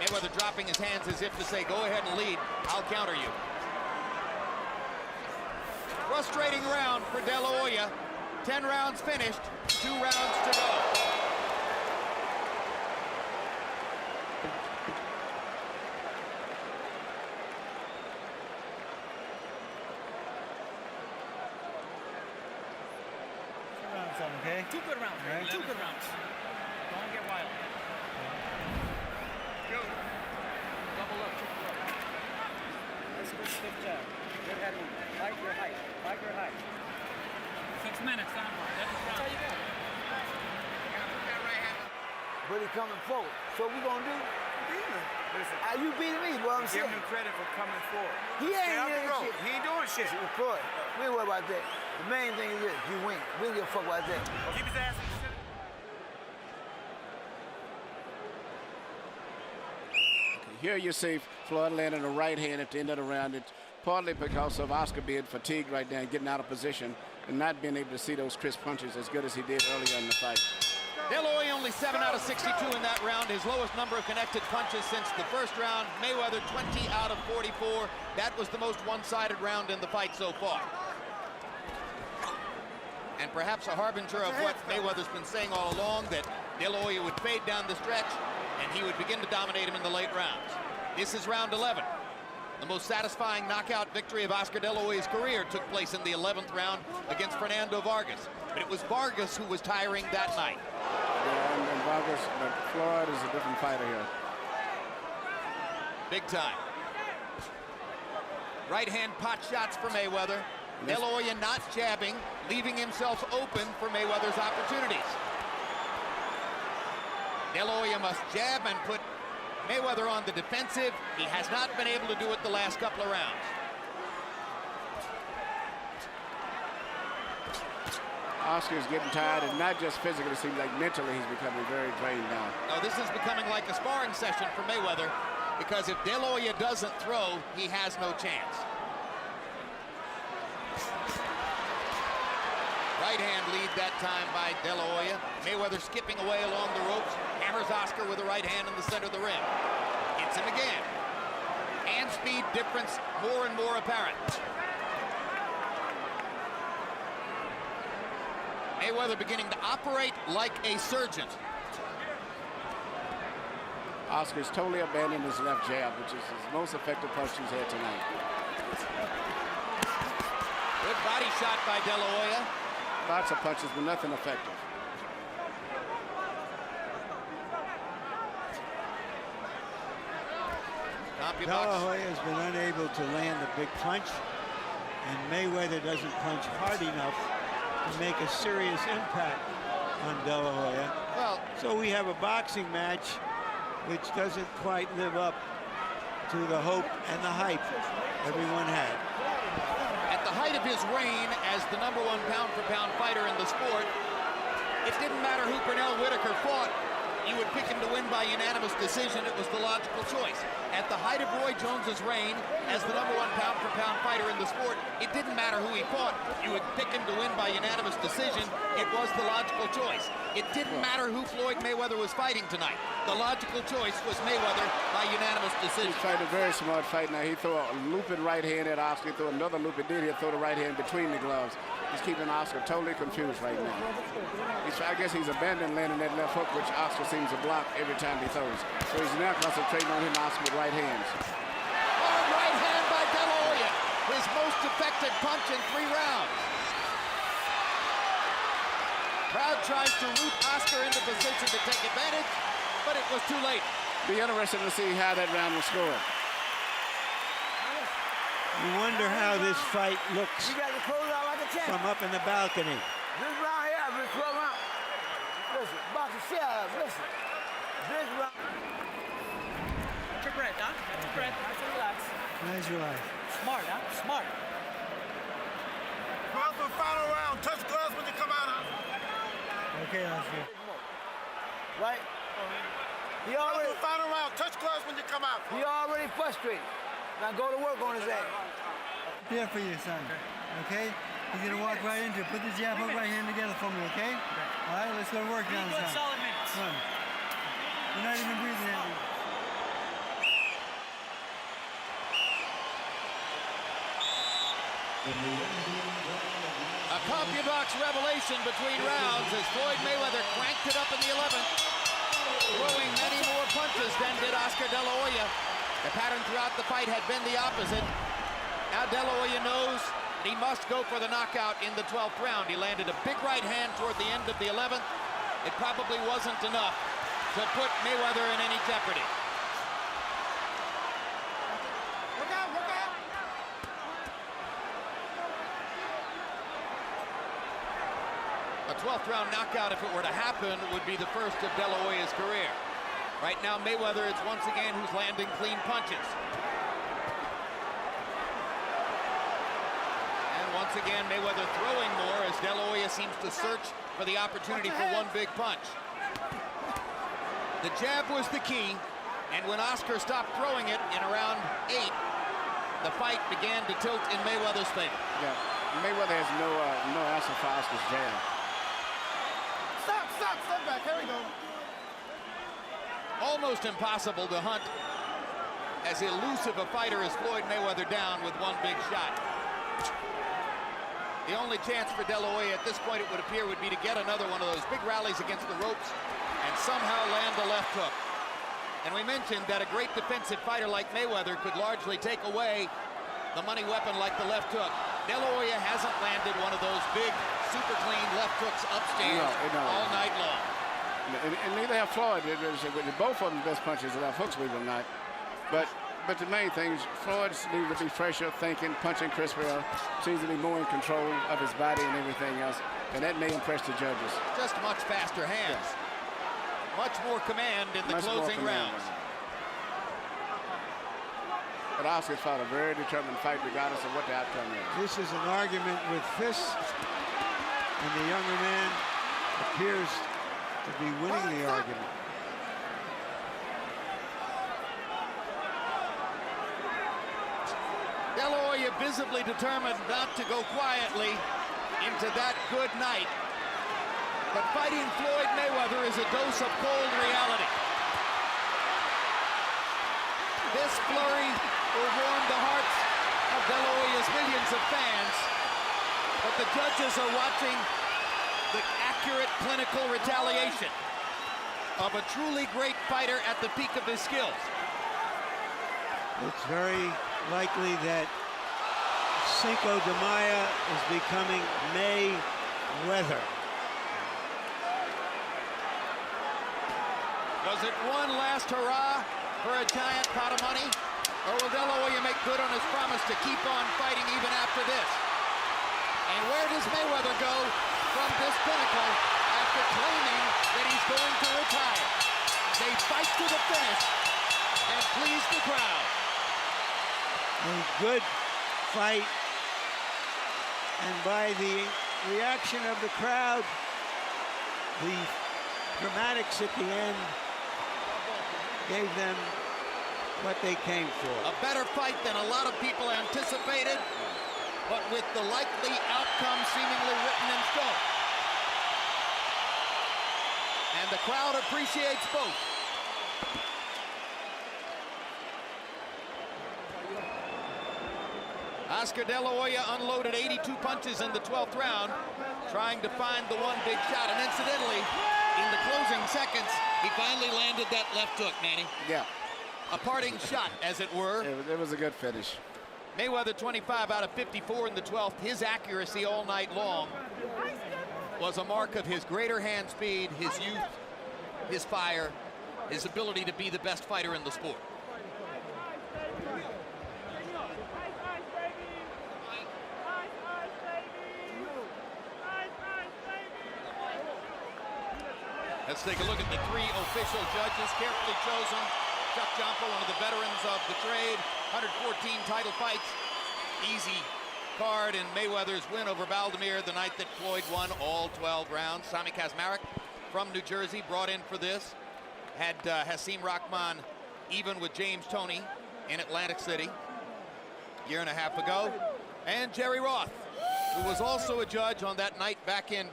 Mayweather dropping his hands as if to say, go ahead and lead, I'll counter you. Frustrating round for De La Hoya. 10 rounds finished, 2 rounds to go.
Okay?
2 good rounds, right? 2 good rounds. Don't get wild. Go. Double up, triple up. That's a good stiff jab. Good head movement. Like your height. Like your height. 6 minutes, time. That's how you go.
But he coming forward. So we gonna do?
Listen,
You beating me, boy. I'm
give
saying.
him credit for coming forward.
He ain't
Stay out the
doing
road.
shit.
He ain't doing shit.
Floyd, we ain't worry about that. The main thing is this: you win. We don't give a fuck about that.
Keep his ass in the center.
Here you see Floyd landing a right hand at the end of the round. It's partly because of Oscar being fatigued right now and getting out of position and not being able to see those crisp punches as good as he did earlier in the fight.
De La Hoya only 7 out of 62 in that round, his lowest number of connected punches since the first round. Mayweather 20 out of 44. That was the most one-sided round in the fight so far. And perhaps a harbinger of what Mayweather's been saying all along, that De La Hoya would fade down the stretch and he would begin to dominate him in the late rounds. This is round 11. The most satisfying knockout victory of Oscar De La Hoya's career took place in the 11th round against Fernando Vargas. But it was Vargas who was tiring that night.
Yeah, and Vargas, but Floyd is a different fighter here.
Big time. Right hand pot shots for Mayweather. De La Hoya not jabbing, leaving himself open for Mayweather's opportunities. De La Hoya must jab and put Mayweather on the defensive. He has not been able to do it the last couple of rounds.
Oscar's getting tired, and not just physically, it seems like mentally he's becoming very drained down.
Now this is becoming like a sparring session for Mayweather, because if De La Hoya doesn't throw, he has no chance. Right hand lead that time by De La Hoya. Mayweather skipping away along the ropes, hammers Oscar with a right hand in the center of the ring. Hits him again. Hand speed difference more and more apparent. Mayweather beginning to operate like a surgeon.
Oscar's totally abandoned his left jab, which is his most effective punch he's had tonight.
Good body shot by De La Hoya.
Lots of punches, but nothing effective.
De La Hoya has been unable to land a big punch, and Mayweather doesn't punch hard enough to make a serious impact on De La Hoya.
Well,
so we have a boxing match which doesn't quite live up to the hope and the hype everyone had.
At the height of his reign as the #1 pound-for-pound fighter in the sport, it didn't matter who Pernell Whitaker fought. you would pick him to win by unanimous decision. It was the logical choice. At the height of Roy Jones's reign as the #1 pound-for-pound fighter in the sport, it didn't matter who he fought. You would pick him to win by unanimous decision. It was the logical choice. It didn't matter who Floyd Mayweather was fighting tonight. The logical choice was Mayweather by unanimous decision.
He tried a very smart fight. Now he threw a looping right hand at Oscar. He threw another looping. Then he threw the right hand between the gloves. He's keeping Oscar totally confused right now. I guess he's abandoned landing that left hook, which Oscar seems to block every time he throws. So he's now concentrating on hitting Oscar with right hands.
Hard right hand by De La Hoya. His most effective punch in 3 rounds. Crowd tries to root Oscar into position to take advantage, but it was too late.
Be interesting to see how that round was scored.
You wonder how this fight looks
You got to close out like a champ.
from up in the balcony.
This round here, this 12 round. Listen, boxer, shut up, listen. This round.
Catch your breath, huh? Catch your breath. Nice and relax.
Nice relax.
Smart, huh? Smart.
Gloves for final round. Touch gloves when you come out.
Okay, Oscar.
Right? He already,
Final round. Touch gloves when you come out.
he already frustrated. Now go to work on his ass.
Here for you, son. Okay? You're gonna walk right into it. Put the jab hook right hand together for me, okay? All right, let's go to work now,
Good,
son.
solid minutes.
Come on. You're not even breathing at me.
A CompuBox revelation between rounds as Floyd Mayweather cranked it up in the 11th, throwing many more punches than did Oscar De La Hoya. The pattern throughout the fight had been the opposite. Now De La Hoya knows he must go for the knockout in the 12th round. He landed a big right hand toward the end of the 11th. It probably wasn't enough to put Mayweather in any jeopardy.
Look out, look out.
A 12th round knockout, if it were to happen, would be the first of De La Hoya's career. Right now, Mayweather is once again who's landing clean punches. And once again, Mayweather throwing more as De La Hoya seems to search for the opportunity for one big punch. The jab was the key, and when Oscar stopped throwing it in around 8, the fight began to tilt in Mayweather's favor.
Yeah, Mayweather has no answer for Oscar's jab.
Step back. Here we go.
Almost impossible to hunt as elusive a fighter as Floyd Mayweather down with one big shot. The only chance for De La Hoya at this point, it would appear, would be to get another one of those big rallies against the ropes and somehow land a left hook. And we mentioned that a great defensive fighter like Mayweather could largely take away the money weapon like the left hook. De La Hoya hasn't landed one of those big, super clean left hooks upstairs all night long.
And neither have Floyd. Both of them best punches are left hooks, believe it or not. But the main thing is Floyd needs to be fresher, thinking, punching crispier, seems to be more in control of his body and everything else. And that may impress the judges.
Just much faster hands.
Yes.
Much more command in the closing rounds.
But Oscar's fought a very determined fight regardless of what the outcome is.
This is an argument with fists, and the younger man appears to be winning the argument.
De La Hoya visibly determined not to go quietly into that good night. But fighting Floyd Mayweather is a dose of cold reality. This flurry will warm the hearts of De La Hoya's millions of fans. But the judges are watching the accurate clinical retaliation of a truly great fighter at the peak of his skills.
It's very likely that Cinco de Mayo is becoming Mayweather.
Was it one last hurrah for a giant pot of money? Or will De La Hoya make good on his promise to keep on fighting even after this? And where does Mayweather go from this pinnacle after claiming that he's going to retire? They fight to the finish and please the crowd.
A good fight, and by the reaction of the crowd, the dramatics at the end gave them what they came for.
A better fight than a lot of people anticipated, but with the likely outcome seemingly written in stone. And the crowd appreciates both. Oscar De La Hoya unloaded 82 punches in the 12th round, trying to find the one big shot. And incidentally, in the closing seconds, he finally landed that left hook, Manny.
Yeah.
A parting shot, as it were.
It was a good finish.
Mayweather 25 out of 54 in the 12th. His accuracy all night long was a mark of his greater hand speed, his youth, his fire, his ability to be the best fighter in the sport. Let's take a look at the three official judges, carefully chosen. Chuck Jompa, one of the veterans of the trade, 114 title fights. Easy card in Mayweather's win over Valdemir the night that Floyd won all 12 rounds. Sami Kazmarek from New Jersey brought in for this. Had Hasim Rahman even with James Toney in Atlantic City a year and a half ago. And Jerry Roth, who was also a judge on that night back in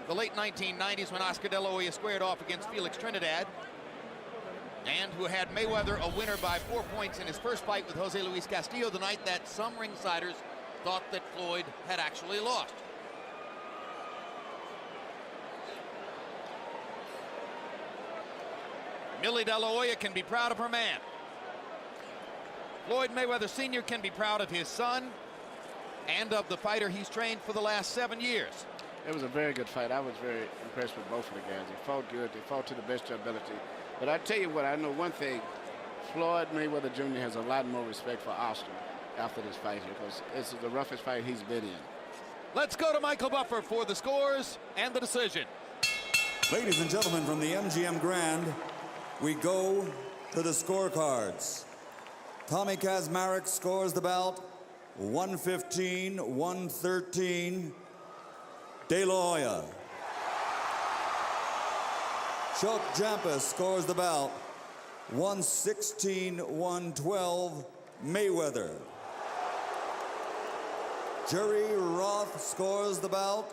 the late 1990s when Oscar De La Hoya squared off against Felix Trinidad, and who had Mayweather a winner by 4 points in his first fight with Jose Luis Castillo the night that some ringsiders thought that Floyd had actually lost. Millie De La Hoya can be proud of her man. Floyd Mayweather Sr. can be proud of his son and of the fighter he's trained for the last 7 years.
It was a very good fight. I was very impressed with both of the guys. They fought good. They fought to the best of their ability. But I tell you what, I know one thing. Floyd Mayweather Jr. has a lot more respect for Oscar after this fight here, because this is the roughest fight he's been in.
Let's go to Michael Buffer for the scores and the decision.
Ladies and gentlemen, from the MGM Grand, we go to the scorecards. Tommy Kazmarek scores the bout 115-113. De La Hoya. Chuck Jompa scores the bout 116-112. Mayweather. Jerry Roth scores the bout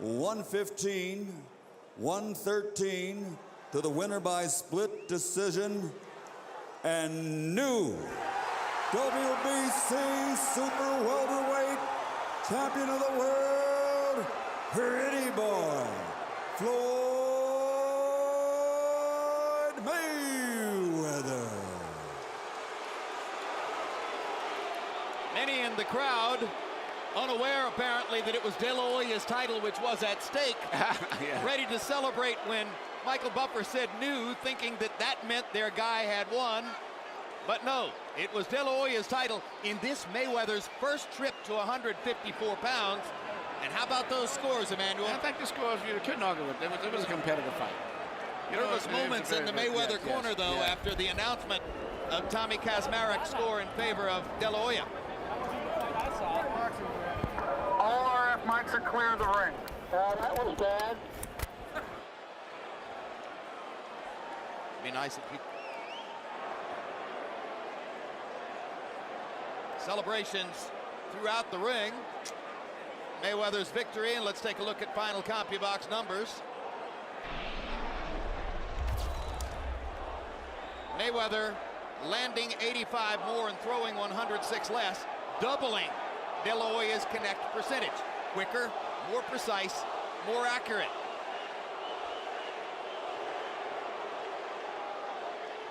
115-113 to the winner by split decision, and new WBC super welterweight champion of the world, Pretty Boy, Floyd Mayweather.
Many in the crowd unaware apparently that it was De La Hoya's title which was at stake,
Yeah.
ready to celebrate when Michael Buffer said new, thinking that that meant their guy had won. But no, it was De La Hoya's title in this Mayweather's first trip to 154 pounds. And how about those scores, Emmanuel?
I think the scores you couldn't argue with. It was a competitive fight.
There was moments in the Mayweather corner, though, after the announcement of Tommy Kazmarek's score in favor of De La Hoya.
All RF mics are clear of the ring. That was bad.
Be nice if people. Celebrations throughout the ring. Mayweather's victory, and let's take a look at final CompuBox numbers. Mayweather landing 85 more and throwing 106 less, doubling De La Hoya's connect percentage. Quicker, more precise, more accurate.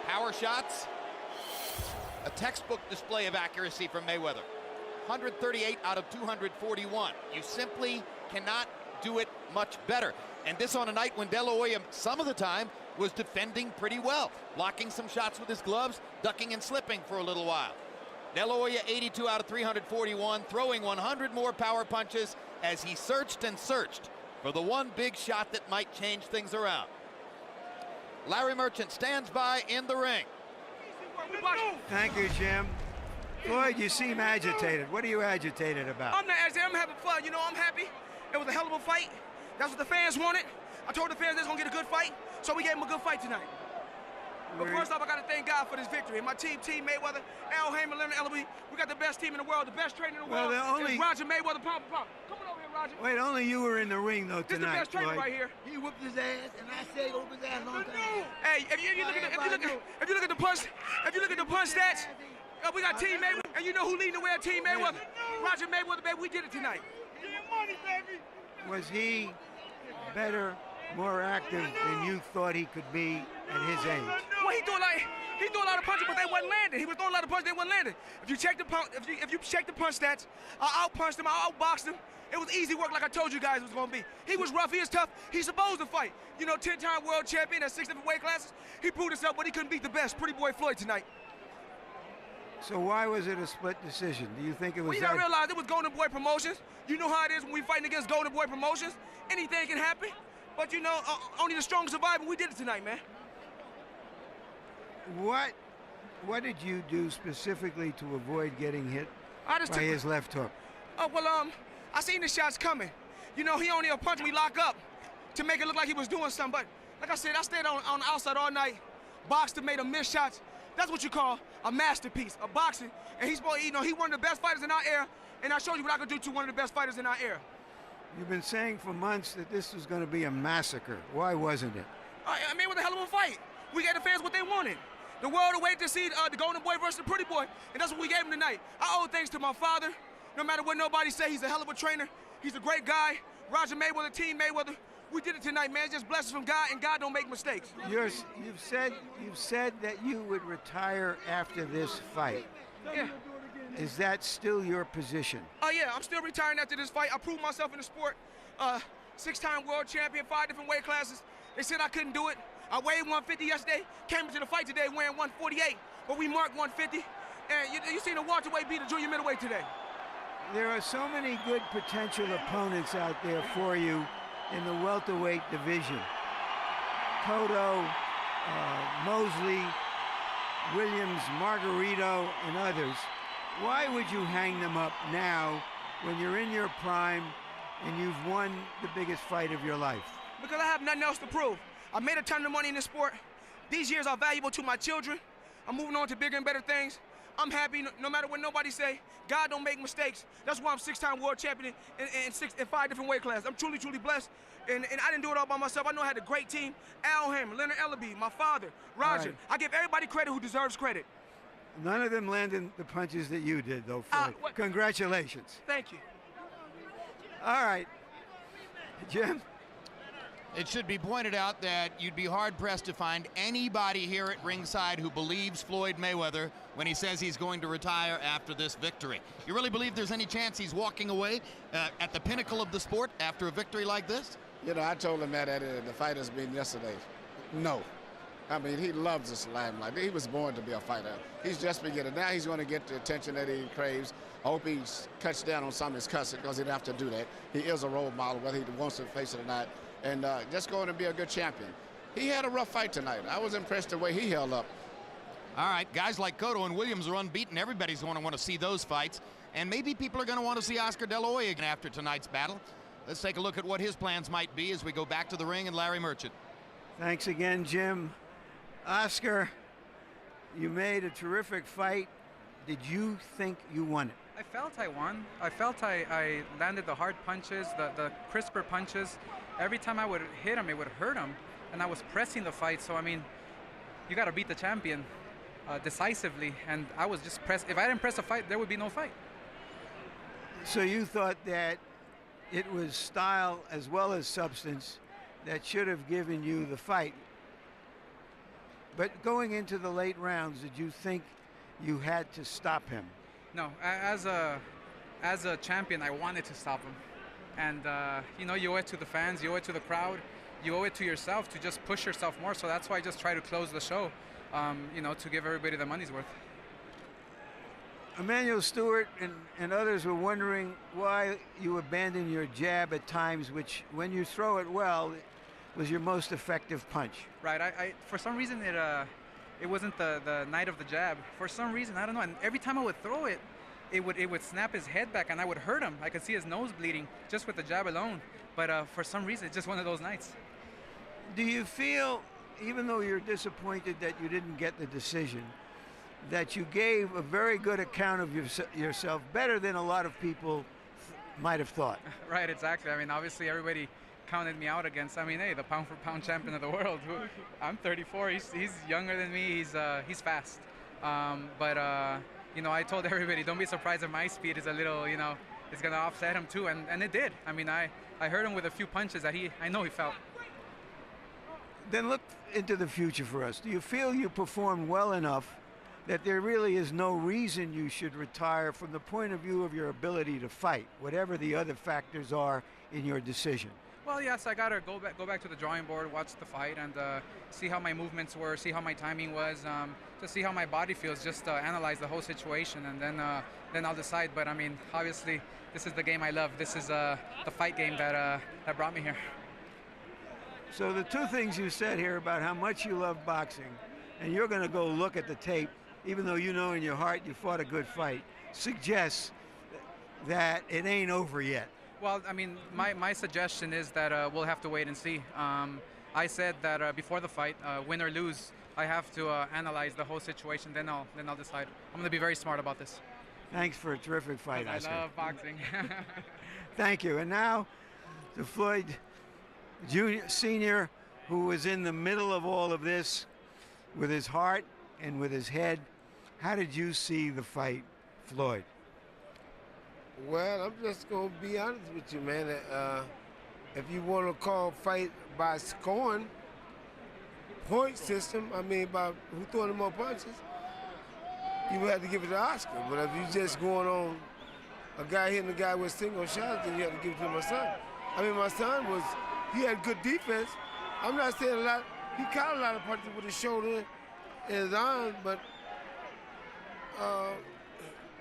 Power shots, a textbook display of accuracy from Mayweather. 138 out of 241. You simply cannot do it much better. And this on a night when De La Hoya, some of the time, was defending pretty well, blocking some shots with his gloves, ducking and slipping for a little while. De La Hoya 82 out of 341, throwing 100 more power punches as he searched and searched for the one big shot that might change things around. Larry Merchant stands by in the ring.
Thank you, Jim. Floyd, you seem agitated. What are you agitated about?
I'm not agitated. I'm having fun. You know, I'm happy. It was a hell of a fight. That's what the fans wanted. I told the fans they're going to get a good fight, so we gave them a good fight tonight. But first off, I got to thank God for this victory. And my team, Team Mayweather, Al Haymon, Leonard Ellaby, we got the best team in the world, the best trainer in the world. It's Roger Mayweather, pop. Come on over here, Roger.
Wait, only you were in the ring, though,
This
tonight,
is the best trainer right here.
He whooped his ass, and I said he whooped his ass a long time.
Hey, if you look at the punch stats, we got Team Mayweather, and you know who leading the way at Team Mayweather? Roger Mayweather, baby. We did it tonight.
Was he better, more active than you thought he could be at his age?
Well, he threw a lot of punches, but they wasn't landing. He was throwing a lot of punches, they wasn't landing. If you check the punch stats, I outpunched him, I outboxed him. It was easy work, like I told you guys it was gonna be. He was rough, he was tough. He's supposed to fight. You know, 10-time world champion at 6 different weight classes. He proved himself, but he couldn't beat the best, Pretty Boy Floyd tonight.
So why was it a split decision? Do you think it was
Well, you gotta realize it was Golden Boy Promotions. You know how it is when we fighting against Golden Boy Promotions. Anything can happen. But you know, only the strong survive, and we did it tonight, man.
What did you do specifically to avoid getting hit by his left hook?
Oh, well, I seen the shots coming. You know, he only punched me lock up to make it look like he was doing something. But like I said, I stayed on the outside all night, boxed and made him miss shots. That's what you call a masterpiece, a boxing. And he's, you know, he one of the best fighters in our era, and I showed you what I could do to one of the best fighters in our era.
You've been saying for months that this was going to be a massacre. Why wasn't it?
I mean, it was a hell of a fight. We gave the fans what they wanted. The world waited to see the Golden Boy versus the Pretty Boy, and that's what we gave him tonight. I owe thanks to my father. No matter what nobody say, he's a hell of a trainer. He's a great guy. Roger Mayweather, Team Mayweather. We did it tonight, man. Just blessings from God, and God don't make mistakes.
You've said that you would retire after this fight.
Yeah.
Is that still your position?
Oh, yeah, I'm still retiring after this fight. I proved myself in the sport. 6-time world champion, 5 different weight classes. They said I couldn't do it. I weighed 150 yesterday, came into the fight today weighing 148, but we marked 150. And you seen the welterweight beat the junior middleweight today.
There are so many good potential opponents out there for you in the welterweight division. Cotto, Mosley, Williams, Margarito, and others. Why would you hang them up now when you're in your prime and you've won the biggest fight of your life?
Because I have nothing else to prove. I made a ton of money in this sport. These years are valuable to my children. I'm moving on to bigger and better things. I'm happy no matter what nobody say. God don't make mistakes. That's why I'm 6-time world champion in 5 different weight classes. I'm truly, truly blessed. And I didn't do it all by myself. I know I had a great team. Al Haymon, Leonard Ellaby, my father, Roger. Right. I give everybody credit who deserves credit.
None of them landed the punches that you did, though, Floyd. Congratulations.
Thank you.
All right. Jim?
It should be pointed out that you'd be hard-pressed to find anybody here at ringside who believes Floyd Mayweather when he says he's going to retire after this victory. You really believe there's any chance he's walking away at the pinnacle of the sport after a victory like this?
You know, I told him that at the fighters meeting yesterday. No. I mean, he loves this limelight. He was born to be a fighter. He's just beginning. Now he's going to get the attention that he craves. I hope he cuts down on some of his cussing because he didn't have to do that. He is a role model, whether he wants to face it or not. And just going to be a good champion. He had a rough fight tonight. I was impressed the way he held up.
All right, guys like Cotto and Williams are unbeaten. Everybody's going to want to see those fights. And maybe people are going to want to see Oscar De La Hoya again after tonight's battle. Let's take a look at what his plans might be as we go back to the ring and Larry Merchant.
Thanks again, Jim. Oscar, you made a terrific fight. Did you think you won it?
I felt I won. I felt I landed the hard punches, the crisper punches. Every time I would hit him, it would hurt him. And I was pressing the fight. So, I mean, you got to beat the champion decisively. And I was just pressed. If I didn't press a fight, there would be no fight.
So you thought that it was style as well as substance that should have given you the fight. But going into the late rounds, did you think you had to stop him?
No, as a champion, I wanted to stop him. And, you know, you owe it to the fans, you owe it to the crowd, you owe it to yourself to just push yourself more. So that's why I just try to close the show, you know, to give everybody the money's worth.
Emmanuel Stewart and others were wondering why you abandoned your jab at times, which, when you throw it well, was your most effective punch.
Right. I for some reason, it wasn't the night of the jab. For some reason, I don't know. And every time I would throw it, it would snap his head back, and I would hurt him. I could see his nose bleeding just with the jab alone. But for some reason, it's just one of those nights.
Do you feel, even though you're disappointed that you didn't get the decision, that you gave a very good account of yourself, better than a lot of people might have thought?
Right, exactly. I mean, obviously everybody counted me out against, I mean, hey, the pound-for-pound champion of the world. I'm 34. He's younger than me. He's fast. You know, I told everybody, don't be surprised if my speed is a little, you know, it's gonna offset him too, and it did. I mean, I hurt him with a few punches that I know he felt.
Then look into the future for us. Do you feel you performed well enough that there really is no reason you should retire from the point of view of your ability to fight, whatever the other factors are in your decision?
Well, yes, I gotta go back to the drawing board, watch the fight, and see how my movements were, see how my timing was, to see how my body feels, just analyze the whole situation, and then I'll decide. But I mean, obviously, this is the game I love. This is the fight game that brought me here.
So the two things you said here about how much you love boxing, and you're going to go look at the tape, even though you know in your heart you fought a good fight, suggests that it ain't over yet.
Well, I mean, my suggestion is that we'll have to wait and see. I said that before the fight, win or lose, I have to analyze the whole situation. Then I'll decide. I'm going to be very smart about this.
Thanks for a terrific fight, Oscar.
I love boxing.
Thank you. And now to Floyd Jr. Sr., who was in the middle of all of this with his heart and with his head. How did you see the fight, Floyd?
Well, I'm just going to be honest with you, man. If you want to call fight by scoring, point system, I mean, by who throwing the more punches, you would have to give it to Oscar. But if you just going on a guy hitting a guy with single shots, then you have to give it to my son. I mean, my son he had good defense. I'm not saying a lot. He caught a lot of punches with his shoulder and his arm, but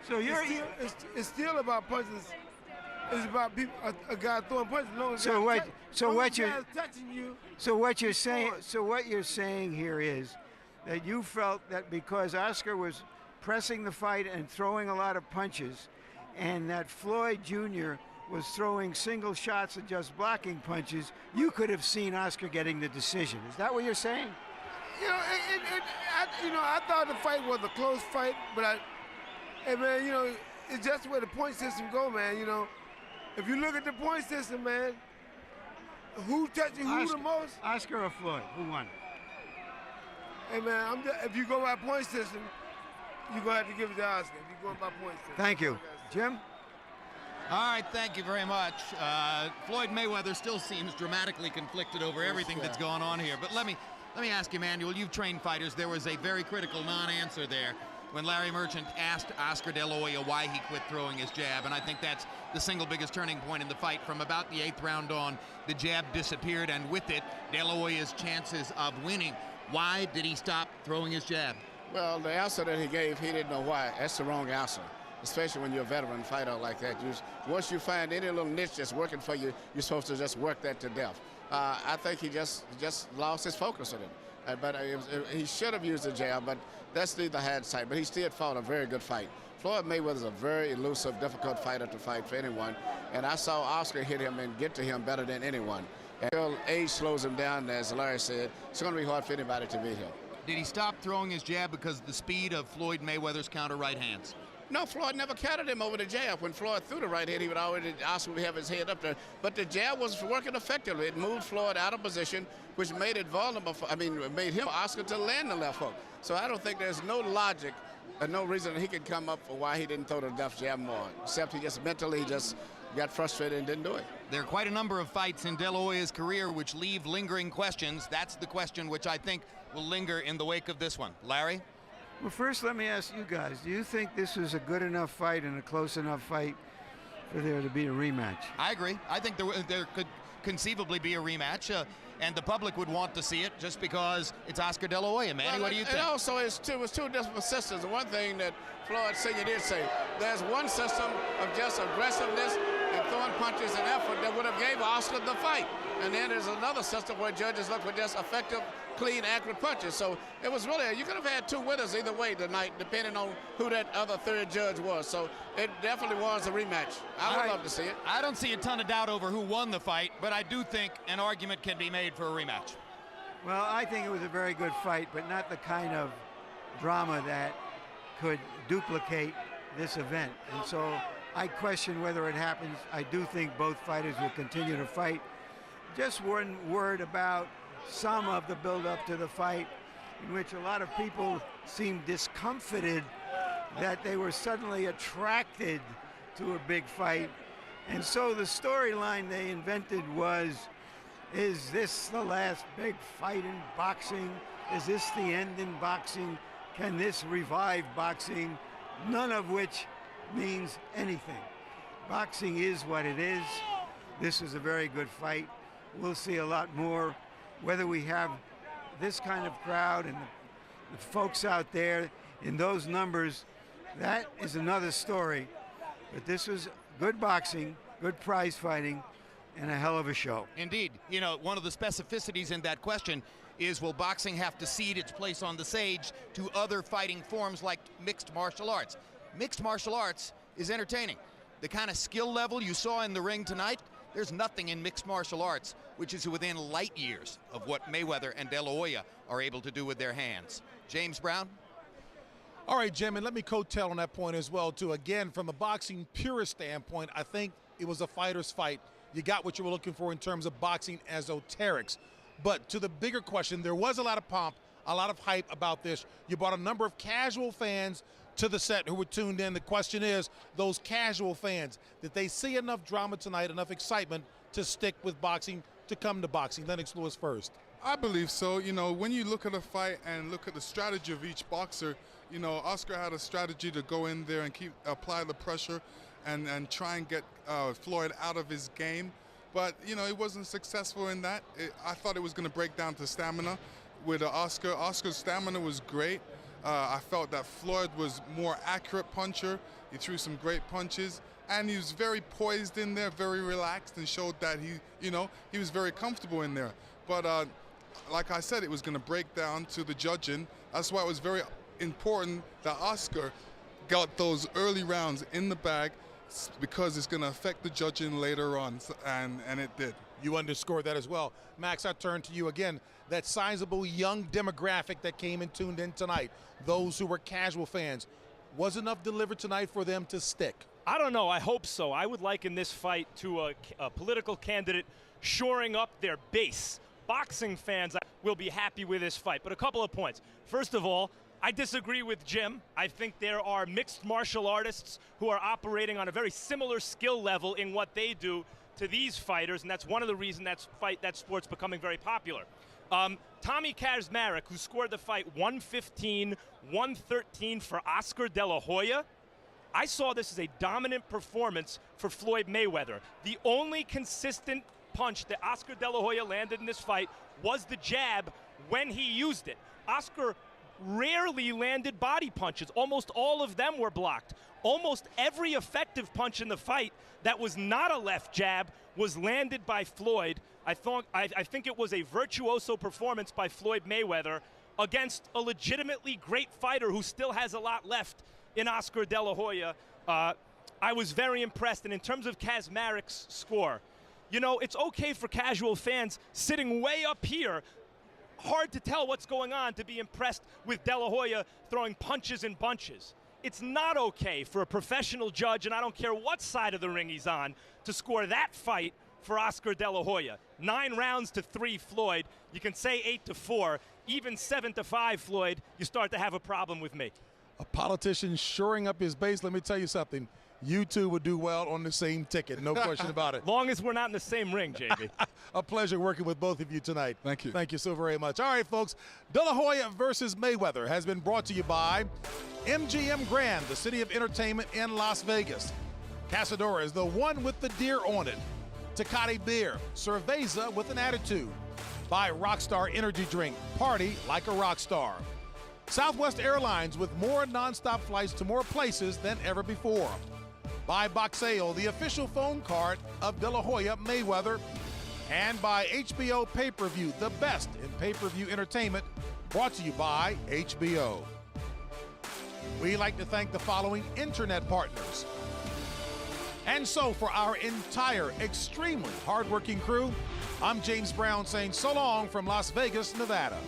so
it's still about punches. It's about people, a guy throwing punches.
So what you're saying here is that you felt that because Oscar was pressing the fight and throwing a lot of punches, and that Floyd Jr. was throwing single shots and just blocking punches, you could have seen Oscar getting the decision. Is that what you're saying?
I thought the fight was a close fight, but hey man, it's just where the point system go, man. If you look at the point system, man, who touching who the most?
Oscar or Floyd? Who won?
Hey man, if you go by point system, you're gonna have to give it to Oscar. If you go by point system.
Thank you, Jim.
All right, thank you very much. Floyd Mayweather still seems dramatically conflicted over everything that's going on here. But let me ask you, Manuel, you've trained fighters. There was a very critical non-answer there when Larry Merchant asked Oscar De La Hoya why he quit throwing his jab, and I think that's the single biggest turning point in the fight. From about the 8th round on, the jab disappeared, and with it, De La Hoya's chances of winning. Why did he stop throwing his jab?
Well, the answer that he gave, he didn't know why. That's the wrong answer, especially when you're a veteran fighter like that. Once you find any little niche that's working for you, you're supposed to just work that to death. I think he just lost his focus on it. But he should have used the jab, but that's the hindsight. But he still fought a very good fight. Floyd Mayweather is a very elusive, difficult fighter to fight for anyone. And I saw Oscar hit him and get to him better than anyone. Until age slows him down, as Larry said, it's going to be hard for anybody to beat him.
Did he stop throwing his jab because of the speed of Floyd Mayweather's counter right hands?
No, Floyd never counted him over the jab. When Floyd threw the right hand, he would already Oscar would have his head up there. But the jab was working effectively. It moved Floyd out of position, which made it vulnerable. Made him, Oscar, to land the left hook. So I don't think there's no logic and no reason that he could come up for why he didn't throw the left jab more, except he just mentally got frustrated and didn't do it.
There are quite a number of fights in De La Hoya's career which leave lingering questions. That's the question which I think will linger in the wake of this one. Larry?
Well, first let me ask you guys, do you think this was a good enough fight and a close enough fight for there to be a rematch?
I agree. I think there could conceivably be a rematch, and the public would want to see it just because it's Oscar De La Hoya. Manny, what do you think?
And also, it was two different systems. The one thing that Floyd Sr. did say, there's one system of just aggressiveness and throwing punches and effort that would have gave Oscar the fight. And then there's another system where judges look for just effective, clean, accurate punches. So it was really, you could have had two winners either way tonight, depending on who that other third judge was. So it definitely was a rematch. I would love to see it.
I don't see a ton of doubt over who won the fight, but I do think an argument can be made for a rematch.
Well, I think it was a very good fight, but not the kind of drama that could duplicate this event. And so I question whether it happens. I do think both fighters will continue to fight. Just one word about some of the build-up to the fight, in which a lot of people seemed discomfited that they were suddenly attracted to a big fight. And so the storyline they invented was, is this the last big fight in boxing? Is this the end in boxing? Can this revive boxing? None of which means anything. Boxing is what it is. This is a very good fight. We'll see a lot more. Whether we have this kind of crowd and the folks out there in those numbers, that is another story. But this was good boxing, good prize fighting, and a hell of a show.
Indeed. You know, one of the specificities in that question is, will boxing have to cede its place on the stage to other fighting forms like mixed martial arts? Mixed martial arts is entertaining. The kind of skill level you saw in the ring tonight, there's nothing in mixed martial arts which is within light years of what Mayweather and De La Hoya are able to do with their hands. James Brown?
All right, Jim, and let me coattail on that point as well, too. Again, from a boxing purist standpoint, I think it was a fighter's fight. You got what you were looking for in terms of boxing esoterics. But to the bigger question, there was a lot of pomp, a lot of hype about this. You brought a number of casual fans to the set who were tuned in. The question is, those casual fans, did they see enough drama tonight, enough excitement to stick with boxing, to come to boxing? Lennox Lewis first.
I believe so. You know, when you look at a fight and look at the strategy of each boxer, you know, Oscar had a strategy to go in there and apply the pressure and try and get Floyd out of his game. But, you know, he wasn't successful in that. I thought it was going to break down to stamina with Oscar. Oscar's stamina was great. I felt that Floyd was more accurate puncher. He threw some great punches. And he was very poised in there, very relaxed, and showed that he was very comfortable in there. But like I said, it was going to break down to the judging. That's why it was very important that Oscar got those early rounds in the bag, because it's going to affect the judging later on, and it did.
You underscored that as well. Max, I turn to you again. That sizable young demographic that came and tuned in tonight, those who were casual fans, was enough delivered tonight for them to stick?
I don't know. I hope so. I would liken this fight to a political candidate shoring up their base. Boxing fans will be happy with this fight. But a couple of points. First of all, I disagree with Jim. I think there are mixed martial artists who are operating on a very similar skill level in what they do to these fighters, and that's one of the reasons that sport's becoming very popular. Tommy Kaczmarek, who scored the fight 115-113 for Oscar De La Hoya, I saw this as a dominant performance for Floyd Mayweather. The only consistent punch that Oscar De La Hoya landed in this fight was the jab when he used it. Oscar rarely landed body punches. Almost all of them were blocked. Almost every effective punch in the fight that was not a left jab was landed by Floyd. I think it was a virtuoso performance by Floyd Mayweather against a legitimately great fighter who still has a lot left in Oscar De La Hoya. I was very impressed. And in terms of Kaczmarek's score, you know, it's okay for casual fans sitting way up here, hard to tell what's going on, to be impressed with De La Hoya throwing punches in bunches. It's not okay for a professional judge, and I don't care what side of the ring he's on, to score that fight for Oscar De La Hoya. 9 rounds to 3 Floyd. You can say 8-4, even 7-5 Floyd, you start to have a problem with me.
A politician shoring up his base. Let me tell you something. You two would do well on the same ticket, no question about it.
Long as we're not in the same ring, JB.
A pleasure working with both of you tonight.
Thank you.
Thank you so very much. All right, folks, De La Hoya versus Mayweather has been brought to you by MGM Grand, the city of entertainment in Las Vegas. Casadora is the one with the deer on it. Tecate Beer, Cerveza with an attitude. By Rockstar Energy Drink, party like a rock star. Southwest Airlines with more nonstop flights to more places than ever before. By Boxeo, the official phone card of De La Hoya Mayweather. And by HBO Pay-Per-View, the best in pay-per-view entertainment, brought to you by HBO. We'd like to thank the following internet partners. And so for our entire extremely hardworking crew, I'm James Brown saying so long from Las Vegas, Nevada.